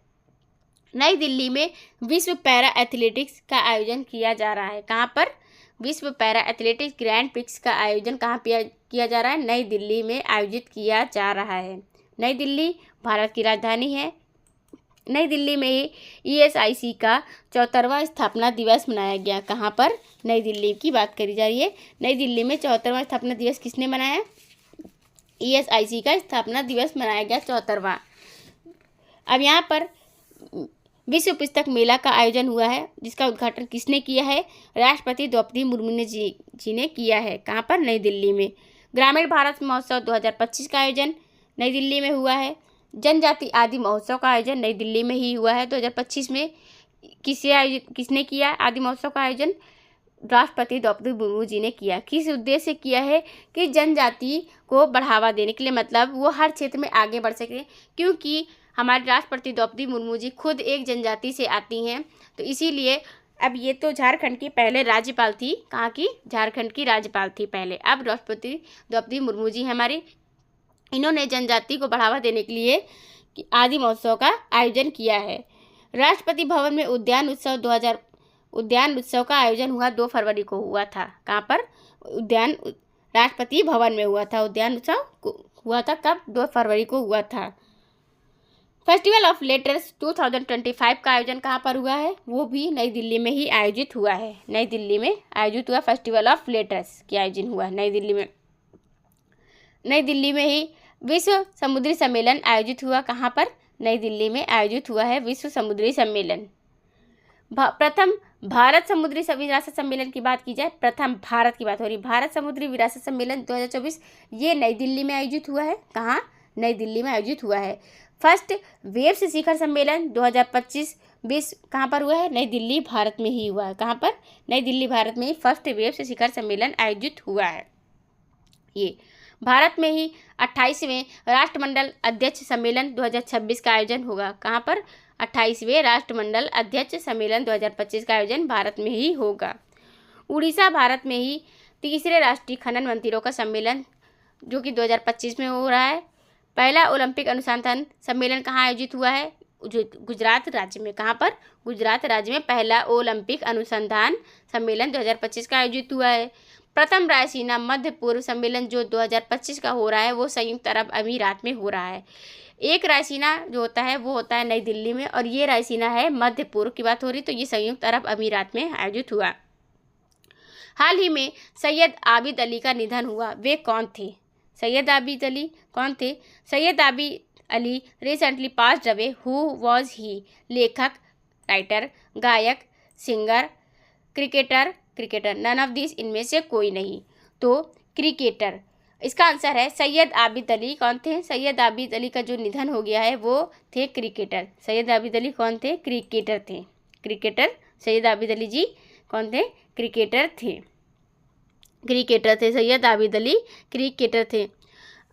नई दिल्ली में विश्व पैरा एथलेटिक्स का आयोजन किया जा रहा है। कहाँ पर? विश्व पैरा एथलेटिक्स ग्रैंड प्रिक्स का आयोजन कहाँ किया जा रहा है? नई दिल्ली में आयोजित किया जा रहा है। नई दिल्ली भारत की राजधानी है। नई दिल्ली में ही ESIC का 74वां स्थापना दिवस मनाया गया। कहाँ पर? नई दिल्ली की बात करी जा रही है। नई दिल्ली में 74वां स्थापना दिवस किसने मनाया? ESIC का स्थापना दिवस मनाया गया 74वां। अब यहाँ पर विश्व पुस्तक मेला का आयोजन हुआ है, जिसका उद्घाटन किसने किया है? राष्ट्रपति द्रौपदी मुर्मू ने जी ने किया है। कहाँ पर? नई दिल्ली में। ग्रामीण भारत महोत्सव 2025 का आयोजन नई दिल्ली में हुआ है। जनजाति आदि महोत्सव का आयोजन नई दिल्ली में ही हुआ है। 2025 में किसने किया आदि महोत्सव का आयोजन? राष्ट्रपति द्रौपदी मुर्मू जी ने किया। किस उद्देश्य से किया है कि जनजाति को बढ़ावा देने के लिए, मतलब वो हर क्षेत्र में आगे बढ़ सके, क्योंकि हमारे राष्ट्रपति द्रौपदी मुर्मू जी खुद एक जनजाति से आती हैं। तो इसीलिए अब ये तो झारखंड की पहले राज्यपाल थी, कहाँ की, झारखंड की राज्यपाल थी पहले, अब राष्ट्रपति द्रौपदी मुर्मू जी हमारी, इन्होंने जनजाति को बढ़ावा देने के लिए आदि महोत्सव का आयोजन किया है। राष्ट्रपति भवन में उद्यान उत्सव का आयोजन हुआ 2 फरवरी को हुआ था। कहाँ पर, राष्ट्रपति भवन में हुआ था। उद्यान उत्सव हुआ था कब, 2 फरवरी को हुआ था। फेस्टिवल ऑफ लेटर्स 2025 का आयोजन कहाँ पर हुआ है, वो भी नई दिल्ली में ही आयोजित हुआ है। नई दिल्ली में आयोजित हुआ फेस्टिवल ऑफ लेटर्स की आयोजन हुआ नई दिल्ली में। नई दिल्ली में ही विश्व समुद्री सम्मेलन आयोजित हुआ। कहाँ पर, नई दिल्ली में आयोजित हुआ है विश्व समुद्री सम्मेलन। प्रथम भारत समुद्री विरासत सम्मेलन की बात की जाए, प्रथम भारत की बात हो रही, भारत समुद्री विरासत सम्मेलन 2024 ये नई दिल्ली में आयोजित हुआ है। कहाँ, नई दिल्ली में आयोजित हुआ है। फर्स्ट वेव्स शिखर सम्मेलन 2025 कहाँ पर हुआ है, नई दिल्ली भारत में ही हुआ है। कहाँ पर, नई दिल्ली भारत में ही फर्स्ट वेव्स शिखर सम्मेलन आयोजित हुआ है। ये भारत में ही 28वें राष्ट्रमंडल अध्यक्ष सम्मेलन 2026 का आयोजन होगा। कहाँ पर, 28वें राष्ट्रमंडल अध्यक्ष सम्मेलन 2025 का आयोजन भारत में ही होगा। उड़ीसा भारत में ही तीसरे राष्ट्रीय खनन मंत्रियों का सम्मेलन जो कि 2025 में हो रहा है। पहला ओलंपिक अनुसंधान सम्मेलन कहाँ आयोजित हुआ है, गुजरात राज्य में। कहाँ पर, गुजरात राज्य में पहला ओलंपिक अनुसंधान सम्मेलन 2025 का आयोजित हुआ है। प्रथम रायसीना मध्य पूर्व सम्मेलन जो 2025 का हो रहा है वो संयुक्त अरब अमीरात में हो रहा है। एक रायसीना जो होता है वो होता है नई दिल्ली में, और ये रायसीना है मध्य पूर्व की बात हो रही, तो ये संयुक्त अरब अमीरात में आयोजित हुआ। हाल ही में सैयद आबिद अली का निधन हुआ। वे कौन थे, सैयद आबिद अली कौन थे? Syed Abid Ali recently passed away. Who was he? लेखक, राइटर, गायक, singer, cricketer, none of this, इनमें से कोई नहीं। तो क्रिकेटर इसका आंसर है। सैयद आबिद अली कौन थे? सैयद आबिद अली का जो निधन हो गया है वो थे क्रिकेटर। सैयद आबिद अली कौन थे? क्रिकेटर थे। क्रिकेटर सैयद आबिद अली जी कौन थे? क्रिकेटर थे। सैयद आबिद अली क्रिकेटर थे।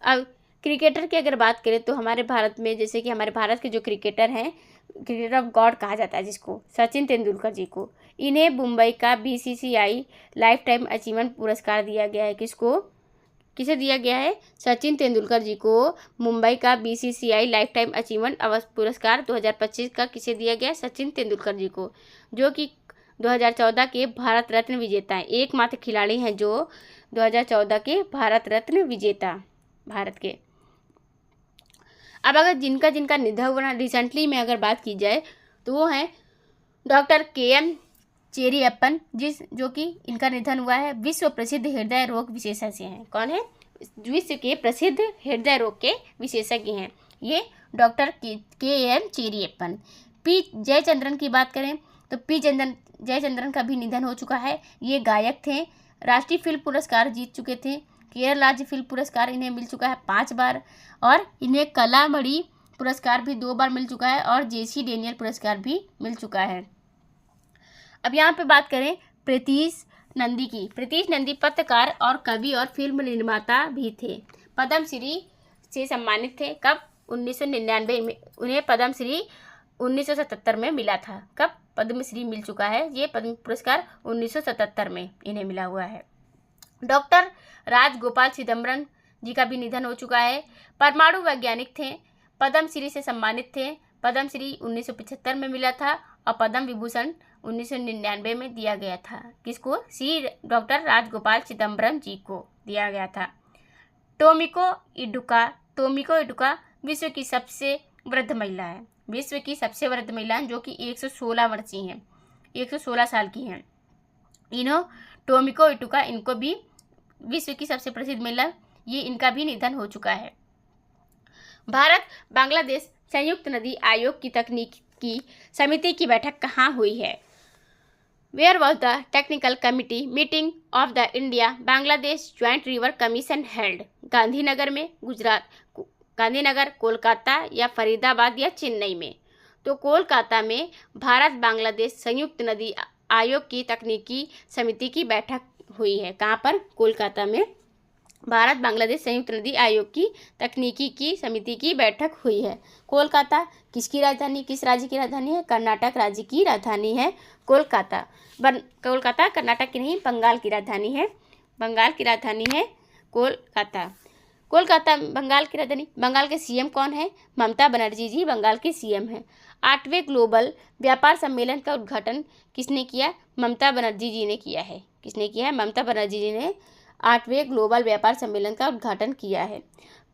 अब क्रिकेटर की अगर बात करें तो हमारे भारत में, जैसे कि हमारे भारत के जो क्रिकेटर हैं, क्रिकेटर ऑफ गॉड कहा जाता है जिसको, सचिन तेंदुलकर जी को, इन्हें मुंबई का BCCI लाइफ टाइम अचीवमेंट पुरस्कार दिया गया है। किसे दिया गया है? सचिन तेंदुलकर जी को मुंबई का BCCI लाइफ टाइम अचीवमेंट पुरस्कार 2025 का किसे दिया गया? सचिन तेंदुलकर जी को, जो कि 2014 के भारत रत्न विजेता हैं। एकमात्र खिलाड़ी हैं जो 2014 के भारत रत्न विजेता भारत के। अब अगर जिनका निधन हुआ रिसेंटली में अगर बात की जाए तो वो हैं डॉक्टर KM चेरियप्पन, जो कि इनका निधन हुआ है। विश्व प्रसिद्ध हृदय रोग विशेषज्ञ हैं। कौन है? विश्व के प्रसिद्ध हृदय रोग के विशेषज्ञ हैं ये डॉक्टर KM चेरियप्पन। P जयचंद्रन की बात करें तो P जयचंद्रन का भी निधन हो चुका है। ये गायक थे, राष्ट्रीय फिल्म पुरस्कार जीत चुके थे। केरल राज्य फिल्म पुरस्कार इन्हें मिल चुका है 5 बार, और इन्हें कलामणि पुरस्कार भी 2 बार मिल चुका है, और JC डेनियल पुरस्कार भी मिल चुका है। अब यहाँ पे बात करें प्रीतीश नंदी की। प्रीतीश नंदी पत्रकार और कवि और फिल्म निर्माता भी थे। पद्मश्री से सम्मानित थे। कब? 1999 में। उन्हें पद्मश्री 1977 में मिला था। कब पद्मश्री मिल चुका है? ये पद्म पुरस्कार 1977 में इन्हें मिला हुआ है। डॉक्टर राजगोपाल चिदम्बरम जी का भी निधन हो चुका है। परमाणु वैज्ञानिक थे, पद्मश्री से सम्मानित थे। पद्मश्री 1975 में मिला था और पद्म विभूषण 1999 में दिया गया था। किसको? डॉक्टर राजगोपाल चिदम्बरम जी को दिया गया था। टोमिको इडुका विश्व की सबसे वृद्ध महिला है। विश्व की सबसे वृद्ध महिला जो कि 116 वर्षीय हैं, 116 साल की हैं। टोमिको इडुका, इनको भी विश्व की सबसे प्रसिद्ध महिला, ये इनका भी निधन हो चुका है। भारत बांग्लादेश संयुक्त नदी आयोग की तकनीकी समिति की बैठक कहाँ हुई है? Where was the technical committee meeting of the India Bangladesh joint river commission held? Gandhinagar में, गांधीनगर, कोलकाता या फरीदाबाद या चेन्नई में? तो कोलकाता में भारत बांग्लादेश संयुक्त नदी आयोग की तकनीकी समिति की बैठक हुई है। कहाँ पर? कोलकाता में भारत बांग्लादेश संयुक्त नदी आयोग की तकनीकी की समिति की बैठक हुई है। कोलकाता किसकी राजधानी, किस राज्य की राजधानी है? कर्नाटक राज्य की राजधानी है कोलकाता। कोलकाता कर्नाटक की नहीं, बंगाल की राजधानी है। बंगाल की राजधानी है कोलकाता। कोलकाता बंगाल की राजधानी। बंगाल के सीएम कौन है? ममता बनर्जी जी बंगाल के सीएम हैं। 8वें ग्लोबल व्यापार सम्मेलन का उद्घाटन किसने किया? ममता बनर्जी जी ने किया है। किसने किया है? ममता बनर्जी जी ने 8वें ग्लोबल व्यापार सम्मेलन का उद्घाटन किया है।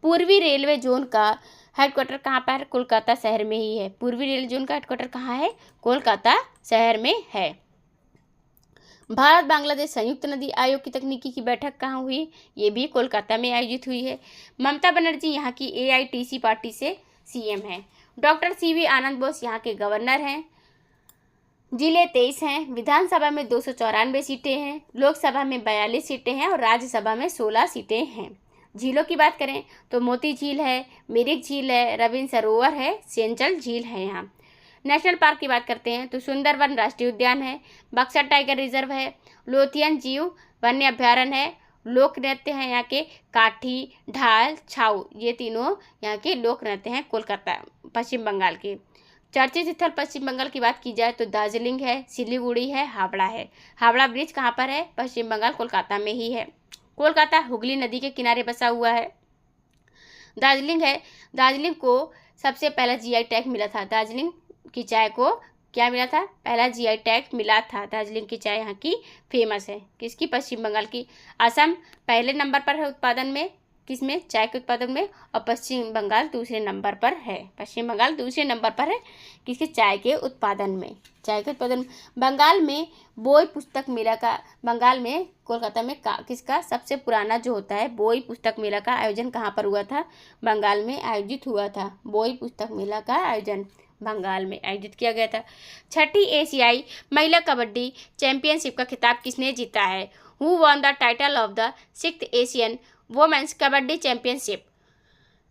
पूर्वी रेलवे जोन का हेडक्वार्टर कहाँ पर? कोलकाता शहर में ही है। पूर्वी रेलवे जोन का हेडक्वार्टर कहाँ है? कोलकाता शहर में है। भारत बांग्लादेश संयुक्त नदी आयोग की तकनीकी की बैठक कहाँ हुई? ये भी कोलकाता में आयोजित हुई है। ममता बनर्जी यहाँ की AITC पार्टी से सीएम हैं। डॉक्टर CV आनंद बोस यहाँ के गवर्नर हैं। जिले 23 हैं। विधानसभा में 294 सीटें हैं। लोकसभा में 42 सीटें हैं और राज्यसभा में 16 सीटें हैं। झीलों की बात करें तो मोती झील है, मिरिक झील है, रविंद्र सरोवर है, सेंचल झील है। यहाँ नेशनल पार्क की बात करते हैं तो सुंदरवन राष्ट्रीय उद्यान है, बक्सर टाइगर रिजर्व है, लोथियन जीव वन्य अभ्यारण्य है। लोक नृत्य हैं यहाँ के काठी, ढाल, छाऊ, ये तीनों यहाँ के लोक नृत्य हैं कोलकाता पश्चिम बंगाल के। चर्चित स्थल पश्चिम बंगाल की बात की जाए तो दार्जिलिंग है, सिलीगुड़ी है, हावड़ा है। हावड़ा ब्रिज कहाँ पर है? पश्चिम बंगाल कोलकाता में ही है। कोलकाता हुगली नदी के किनारे बसा हुआ है। दार्जिलिंग है। दार्जिलिंग को सबसे पहला GI टैग मिला था। दार्जिलिंग की चाय को क्या मिला था? पहला GI टैग मिला था। दार्जिलिंग की चाय यहाँ की फेमस है। किसकी? पश्चिम बंगाल की। असम पहले नंबर पर है उत्पादन में, किसमें? चाय के उत्पादन में। और पश्चिम बंगाल दूसरे नंबर पर है। पश्चिम बंगाल दूसरे नंबर पर है किसके? चाय के उत्पादन में। चाय के उत्पादन। बंगाल में बोई पुस्तक मेला का, बंगाल में कोलकाता में किसका सबसे पुराना जो होता है बोई पुस्तक मेला का आयोजन कहाँ पर हुआ था? बंगाल में आयोजित हुआ था। बोई पुस्तक मेला का आयोजन बंगाल में आयोजित किया गया था। 6ठी एशियाई महिला कबड्डी चैंपियनशिप का खिताब किसने जीता है? Who won the title of the 6th Asian women's kabaddi championship?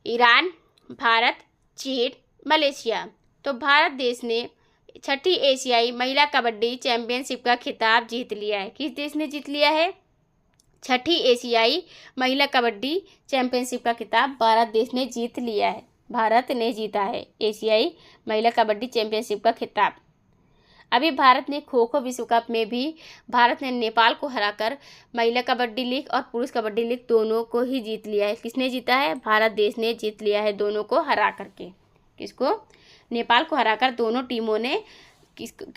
Iran, Bharat, चीन, मलेशिया। तो भारत देश ने 6ठी एशियाई महिला कबड्डी चैंपियनशिप का खिताब जीत लिया है। किस देश ने जीत लिया है? 6ठी एशियाई महिला कबड्डी चैंपियनशिप का खिताब भारत देश ने जीत लिया है। भारत ने जीता है एशियाई महिला कबड्डी चैंपियनशिप का खिताब। अभी भारत ने खो खो विश्व कप में भी भारत ने नेपाल को हराकर महिला कबड्डी लीग और पुरुष कबड्डी लीग दोनों को ही जीत लिया है। किसने जीता है? भारत देश ने जीत लिया है, दोनों को हरा करके। किसको? नेपाल को हराकर दोनों टीमों ने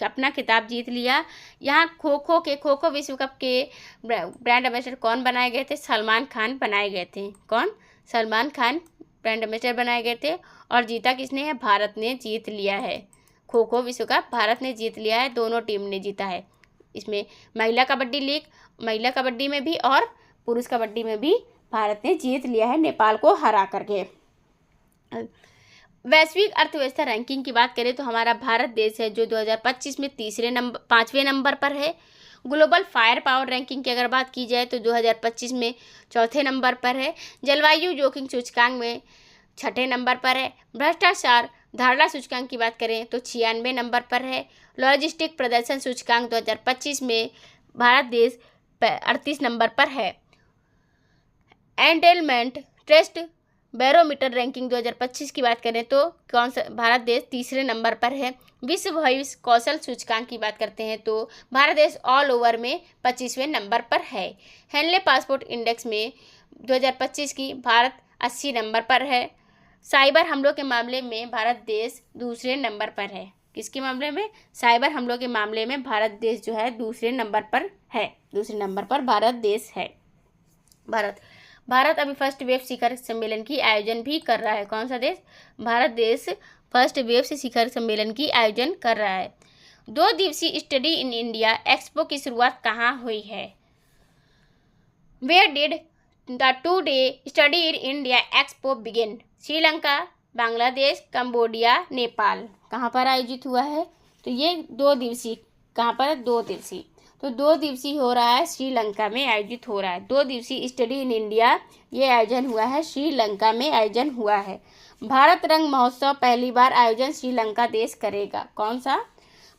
अपना खिताब जीत लिया। यहाँ खो खो विश्व कप के ब्रांड एम्बेसडर कौन बनाए गए थे? सलमान खान बनाए गए थे। कौन? सलमान खान ब्रांड एम्बेसडर बनाए गए थे। और जीता किसने है? भारत ने जीत लिया है। खो खो विश्व कप भारत ने जीत लिया है, दोनों टीम ने जीता है। इसमें महिला कबड्डी लीग, महिला कबड्डी में भी और पुरुष कबड्डी में भी भारत ने जीत लिया है नेपाल को हरा करके। वैश्विक अर्थव्यवस्था रैंकिंग की बात करें तो हमारा भारत देश है जो 2025 में 5वें नंबर पर है। ग्लोबल फायर पावर रैंकिंग की अगर बात की जाए तो 2025 में 4थे नंबर पर है। जलवायु जोखिम सूचकांक में 6ठे नंबर पर है। भ्रष्टाचार धारणा सूचकांक की बात करें तो 96 नंबर पर है। लॉजिस्टिक प्रदर्शन सूचकांक 2025 में भारत देश 38 नंबर पर है। एंटेलमेंट ट्रस्ट बैरोमीटर रैंकिंग 2025 की बात करें तो कौन सा? भारत देश 3रे नंबर पर है। विश्व भविष्य कौशल सूचकांक की बात करते हैं तो भारत देश ऑल ओवर में 25वें नंबर पर है। हेनले पासपोर्ट इंडेक्स में 2025 की भारत 80 नंबर पर है। साइबर हमलों के मामले में भारत देश दूसरे नंबर पर है। किसके मामले में? साइबर हमलों के मामले में भारत देश जो है दूसरे नंबर पर है। दूसरे नंबर पर भारत देश है। भारत अभी फर्स्ट वेव शिखर सम्मेलन की आयोजन भी कर रहा है। कौन सा देश? भारत देश फर्स्ट वेव से शिखर सम्मेलन की आयोजन कर रहा है। 2 दिवसीय स्टडी इन इंडिया एक्सपो की शुरुआत कहाँ हुई है? Where did the 2-day study in India expo begin? Sri Lanka, Bangladesh, Cambodia, Nepal. कहाँ पर आयोजित हुआ है? तो ये 2 दिवसीय। कहाँ पर? 2 दिवसीय। तो 2 दिवसीय हो रहा है, श्रीलंका में आयोजित हो रहा है। 2 दिवसीय स्टडी इन इंडिया ये आयोजन हुआ है, श्रीलंका में आयोजन हुआ है। भारत रंग महोत्सव पहली बार आयोजन श्रीलंका देश करेगा। कौन सा?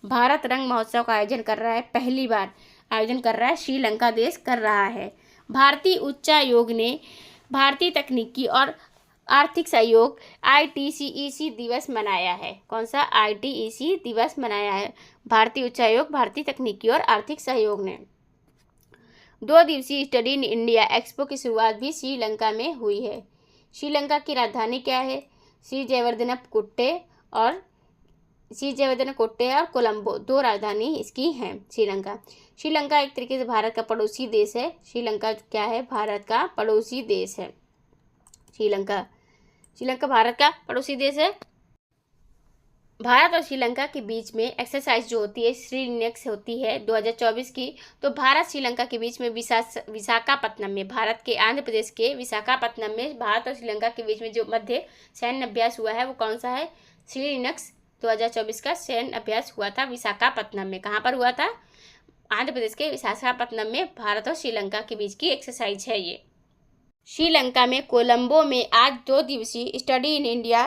भारत रंग महोत्सव का आयोजन कर रहा है, पहली बार आयोजन कर रहा है श्रीलंका देश कर रहा है। भारतीय उच्चायोग ने भारतीय तकनीकी और आर्थिक सहयोग ITCEC दिवस मनाया है। कौन सा ITEC दिवस मनाया है? भारतीय उच्चायोग, भारतीय तकनीकी और आर्थिक सहयोग ने। 2 दिवसीय स्टडी इन इंडिया एक्सपो की शुरुआत भी श्रीलंका में हुई है। श्रीलंका की राजधानी क्या है? श्री जयवर्धनकोट्टे और कोलंबो, 2 राजधानी इसकी हैं श्रीलंका। श्रीलंका एक तरीके से भारत का पड़ोसी देश है। श्रीलंका क्या है? भारत का पड़ोसी देश है। श्रीलंका भारत का पड़ोसी देश है। भारत और श्रीलंका के बीच में एक्सरसाइज जो होती है श्रीनिक्स होती है 2024 की। तो भारत श्रीलंका के बीच में विशाखापत्तनम में, भारत के आंध्र प्रदेश के विशाखापत्तनम में भारत और श्रीलंका के बीच में जो मध्य सैन्य अभ्यास हुआ है वो कौन सा है? श्रीनिक्स 2024 का सैन्य अभ्यास हुआ था विशाखापत्तनम में। कहाँ पर हुआ था? आंध्र प्रदेश के विशाखापत्तनम में भारत और श्रीलंका के बीच की एक्सरसाइज है ये। श्रीलंका में कोलंबो में आज 2 दिवसीय स्टडी इन इंडिया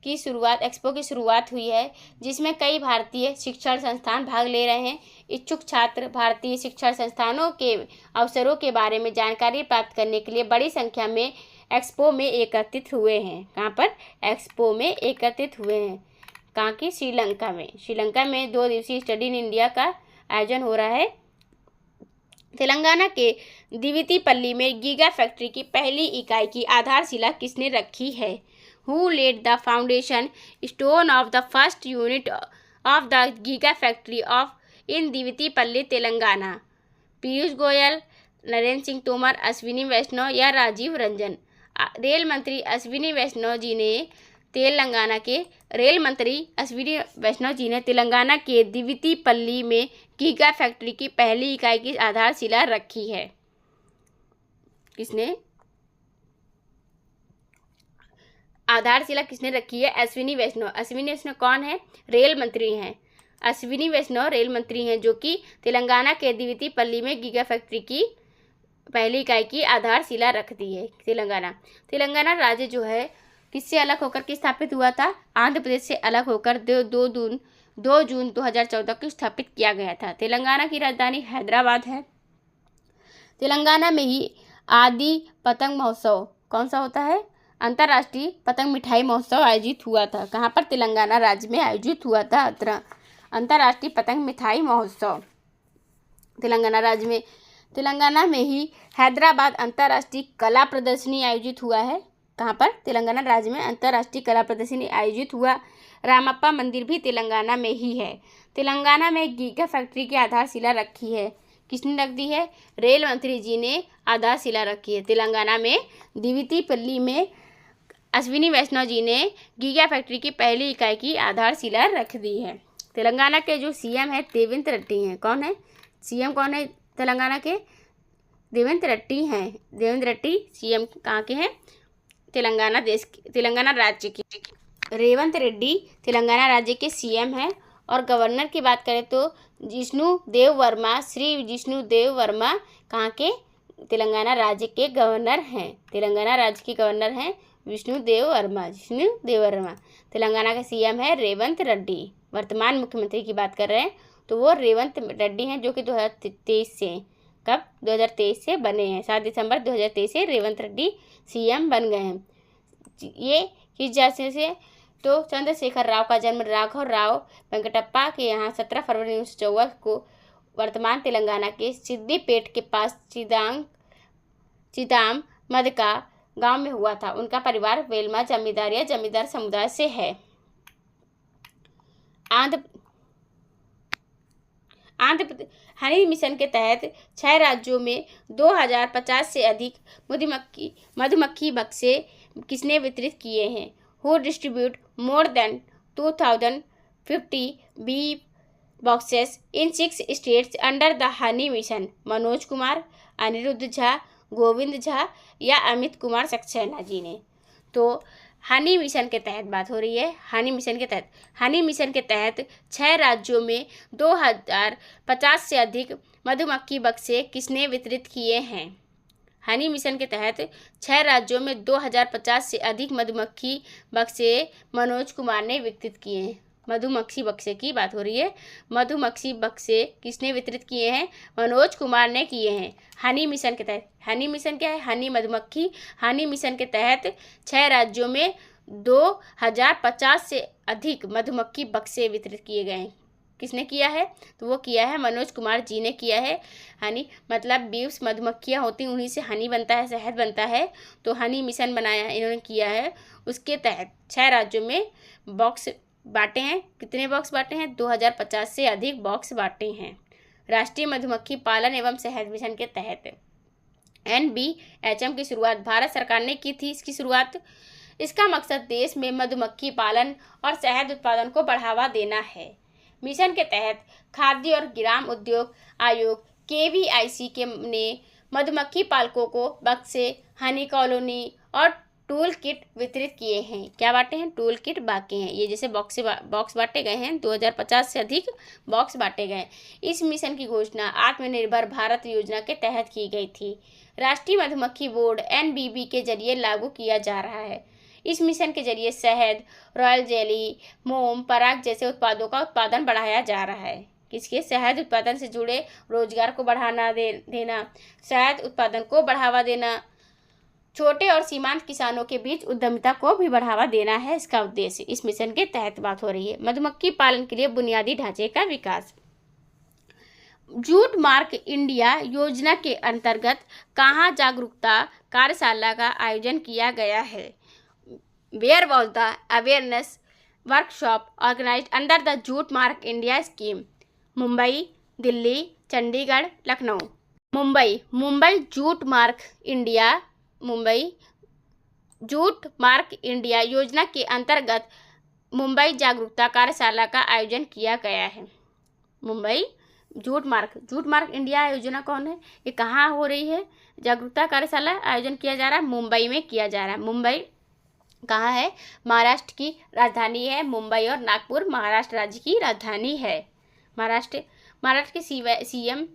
की शुरुआत, एक्सपो की शुरुआत हुई है, जिसमें कई भारतीय शिक्षण संस्थान भाग ले रहे हैं। इच्छुक छात्र भारतीय शिक्षण संस्थानों के अवसरों के बारे में जानकारी प्राप्त करने के लिए बड़ी संख्या में एक्सपो में एकत्रित हुए हैं। कहाँ पर? एक्सपो में एकत्रित हुए हैं। कहाँ की? श्रीलंका में। श्रीलंका में 2 दिवसीय स्टडी इन इंडिया का आयोजन हो रहा है। तेलंगाना के दिवितीपल्ली में गीगा फैक्ट्री की पहली इकाई की आधारशिला किसने रखी है? Who laid the foundation stone of the first unit of the giga factory of in Divitipalli Telangana? Piyush Goyal, Narendra Singh Tomar, Ashwini Vaishnaw या राजीव रंजन? रेल मंत्री अश्विनी वैष्णव जी ने तेलंगाना के दिवितीपल्ली में गीगा फैक्ट्री की पहली इकाई की आधारशिला रखी है। किसने आधारशिला किसने रखी है? अश्विनी वैष्णव। अश्विनी वैष्णव कौन है? रेल मंत्री हैं। अश्विनी वैष्णव रेल मंत्री हैं जो कि तेलंगाना के दिवितीपल्ली में गीगा फैक्ट्री की पहली इकाई की आधारशिला रख दी है। तेलंगाना राज्य जो है किससे अलग होकर के स्थापित हुआ था? आंध्र प्रदेश से अलग होकर 2 जून 2014 को स्थापित किया गया था। तेलंगाना की राजधानी हैदराबाद है। तेलंगाना में ही आदि पतंग महोत्सव कौन सा होता है? अंतर्राष्ट्रीय पतंग मिठाई महोत्सव आयोजित हुआ था। कहाँ पर? तेलंगाना राज्य में आयोजित हुआ था अंतर्राष्ट्रीय पतंग मिठाई महोत्सव तेलंगाना राज्य में। तेलंगाना में ही हैदराबाद अंतर्राष्ट्रीय कला प्रदर्शनी आयोजित हुआ है। कहाँ पर? तेलंगाना राज्य में अंतर्राष्ट्रीय कला प्रदर्शनी आयोजित हुआ। रामप्पा मंदिर भी तेलंगाना में ही है। तेलंगाना में गीगा फैक्ट्री की आधारशिला रखी है। किसने रख दी है? रेल मंत्री जी ने आधारशिला रखी है। तेलंगाना में दिवितीपल्ली में अश्विनी वैष्णव जी ने गीगा फैक्ट्री की पहली इकाई की आधारशिला रख दी है। तेलंगाना के जो CM है देवेंद्र रेड्डी हैं। कौन है CM? कौन है तेलंगाना के? देवेंद्र रेड्डी हैं। देवेंद्र रेड्डी CM कहाँ के हैं? तेलंगाना राज्य के। रेवंत रेड्डी तेलंगाना राज्य के CM हैं। और गवर्नर की बात करें तो जिष्णु देव वर्मा, श्री जिष्णु देव वर्मा कहाँ के? तेलंगाना राज्य के गवर्नर हैं। तेलंगाना राज्य के गवर्नर हैं जिष्णु देव वर्मा। तेलंगाना का CM है रेवंत रेड्डी। वर्तमान मुख्यमंत्री की बात कर रहे हैं तो वो रेवंत रेड्डी हैं जो कि 2023 से, कब? 2023 से बने हैं। 7 दिसंबर 2023 से रेवंत रेड्डी CM बन गए हैं। ये किस जैसे से? तो चंद्रशेखर राव का जन्म राघव राव वेंकटप्पा के यहाँ 17 फरवरी 1954 को वर्तमान तेलंगाना के सिद्दीपेट के पास चिदाम मदका गांव में हुआ था। उनका परिवार वेलमा जमींदार या जमींदार समुदाय से है। आंध्र हनी मिशन के तहत 6 राज्यों में 2050 से अधिक मधुमक्खी बक्से किसने वितरित किए हैं? Who distribute more than 2050 bee boxes in 6 states under the honey mission? Manoj Kumar, Anirudh Jha, Govind Jha या अमित कुमार सक्सेना जी ने। तो हनी मिशन के तहत बात हो रही है। हनी मिशन के तहत 6 राज्यों में 2050 से अधिक मधुमक्खी बक्से किसने वितरित किए हैं? हनी मिशन के तहत 6 राज्यों में 2050 से अधिक मधुमक्खी बक्से मनोज कुमार ने वितरित किए हैं। मधुमक्खी बक्से की बात हो रही है। मधुमक्खी बक्से किसने वितरित किए हैं? मनोज कुमार ने किए हैं हनी मिशन के तहत। हनी मिशन क्या है? हनी मधुमक्खी। हनी मिशन के तहत 6 राज्यों में 2050 से अधिक मधुमक्खी बक्से वितरित किए गए हैं। किसने किया है? तो वो किया है मनोज कुमार जी ने किया है। हनी मतलब बीव्स मधुमक्खियाँ होती हैं, उन्हीं से हनी बनता है, शहद बनता है। तो हनी मिशन बनाया है, इन्होंने किया है। उसके तहत 6 राज्यों में बॉक्स बांटे हैं। कितने बॉक्स बांटे हैं? 2050 से अधिक बॉक्स बांटे हैं। राष्ट्रीय मधुमक्खी पालन एवं शहद मिशन के तहत NBHM की शुरुआत भारत सरकार ने की थी। इसकी शुरुआत, इसका मकसद देश में मधुमक्खी पालन और शहद उत्पादन को बढ़ावा देना है। मिशन के तहत खाद्य और ग्राम उद्योग आयोग KVIC ने मधुमक्खी पालकों को बक्से, हनी कॉलोनी और टूल किट वितरित किए हैं। क्या बांटे हैं? टूल किट बांटे हैं। ये जैसे बॉक्स बांटे गए हैं, 2050 से अधिक बॉक्स बांटे गए। इस मिशन की घोषणा आत्मनिर्भर भारत योजना के तहत की गई थी। राष्ट्रीय मधुमक्खी बोर्ड NBB के जरिए लागू किया जा रहा है। इस मिशन के जरिए शहद, रॉयल जेली, मोम, पराग जैसे उत्पादों का उत्पादन बढ़ाया जा रहा है। किसके? शहद उत्पादन से जुड़े रोजगार को बढ़ाना देना, शहद उत्पादन को बढ़ावा देना, छोटे और सीमांत किसानों के बीच उद्यमिता को भी बढ़ावा देना है इसका उद्देश्य। इस मिशन के तहत बात हो रही है। मधुमक्खी पालन के लिए बुनियादी ढांचे का विकास। जूट मार्क इंडिया योजना के अंतर्गत कहाँ जागरूकता कार्यशाला का आयोजन किया गया है? Where was the awareness workshop organized under the Jute Mark India scheme? Mumbai, Delhi, Chandigarh, Lucknow. Mumbai jute mark India योजना के अंतर्गत मुंबई जागरूकता कार्यशाला का आयोजन किया गया है। मुंबई जूट मार्क इंडिया योजना कौन है? ये कहाँ हो रही है? जागरूकता कार्यशाला आयोजन किया जा रहा है, मुंबई में किया जा रहा है। मुंबई कहाँ है? महाराष्ट्र की राजधानी है। मुंबई और नागपुर महाराष्ट्र राज्य की राजधानी है। महाराष्ट्र के CM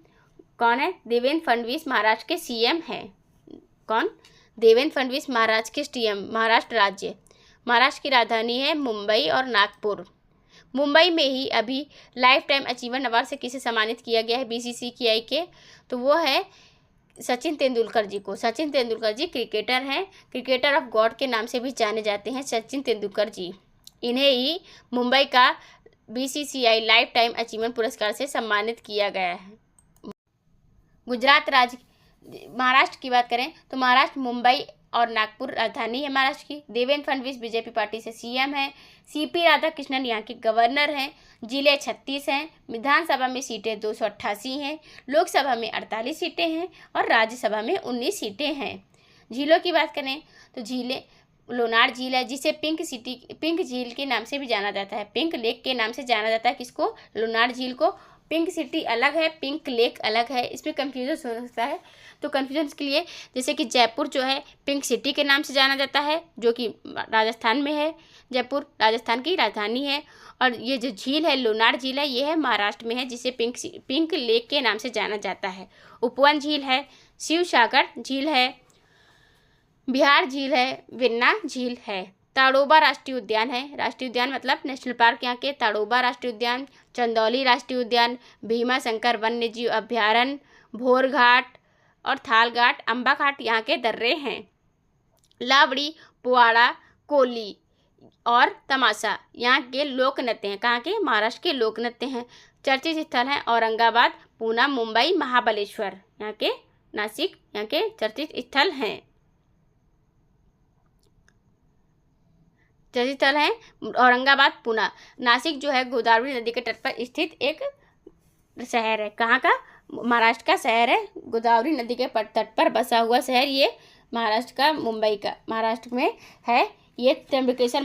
कौन है? देवेंद्र फडणवीस महाराष्ट्र के CM हैं। कौन? देवेंद्र फडणवीस महाराष्ट्र के CM। महाराष्ट्र राज्य, महाराष्ट्र की राजधानी है मुंबई और नागपुर। मुंबई में ही अभी लाइफ टाइम अचीवमेंट अवार्ड से किसे सम्मानित किया गया है BCCI के? तो वो है सचिन तेंदुलकर जी को। सचिन तेंदुलकर जी क्रिकेटर हैं, क्रिकेटर ऑफ गॉड के नाम से भी जाने जाते हैं सचिन तेंदुलकर जी। इन्हें ही मुंबई का BCCI लाइफ टाइम अचीवमेंट पुरस्कार से सम्मानित किया गया है। महाराष्ट्र की बात करें तो महाराष्ट्र मुंबई और नागपुर राजधानी है महाराष्ट्र की। देवेंद्र फडणवीस BJP पार्टी से CM है। CP राधाकृष्णन यहाँ के गवर्नर हैं। जिले 36 हैं। विधानसभा में सीटें 288 हैं। लोकसभा में 48 सीटें हैं और राज्यसभा में 19 सीटें हैं। झीलों की बात करें तो लोनार झील है, जिसे पिंक झील के नाम से भी जाना जाता है। पिंक लेक के नाम से जाना जाता है किसको? लोनार झील को। पिंक सिटी अलग है, पिंक लेक अलग है, इसमें कन्फ्यूजन हो सकता है। तो कन्फ्यूजन के लिए जैसे कि जयपुर जो है पिंक सिटी के नाम से जाना जाता है, जो कि राजस्थान में है। जयपुर राजस्थान की राजधानी है। और ये जो झील है लोनार झील है, ये है महाराष्ट्र में है, जिसे पिंक लेक के नाम से जाना जाता है। उपवन झील है, शिवसागर झील है, बिहार झील है, वेन्ना झील है। ताड़ोबा राष्ट्रीय उद्यान है। राष्ट्रीय उद्यान मतलब नेशनल पार्क यहाँ के। ताड़ोबा राष्ट्रीय उद्यान, चंदौली राष्ट्रीय उद्यान, भीमा शंकर वन्य जीव अभ्यारण्य, भोर घाट और थाल घाट, अम्बा घाट यहाँ के दर्रे हैं। लावड़ी, पुआड़ा, कोली और तमाशा यहाँ के लोक नृत्य हैं। कहाँ के? महाराष्ट्र के लोक नृत्य हैं। चर्चित स्थल हैं औरंगाबाद, पूना, मुंबई, महाबलेश्वर यहाँ के, नासिक यहाँ के चर्चित स्थल हैं। चर्चित स्थल हैं औरंगाबाद, पुना। नासिक जो है गोदावरी नदी के तट पर स्थित एक शहर है। कहाँ का? महाराष्ट्र का शहर है। गोदावरी नदी के तट पर बसा हुआ शहर ये महाराष्ट्र का, मुंबई का, महाराष्ट्र में है। ये त्र्यंबकेश्वर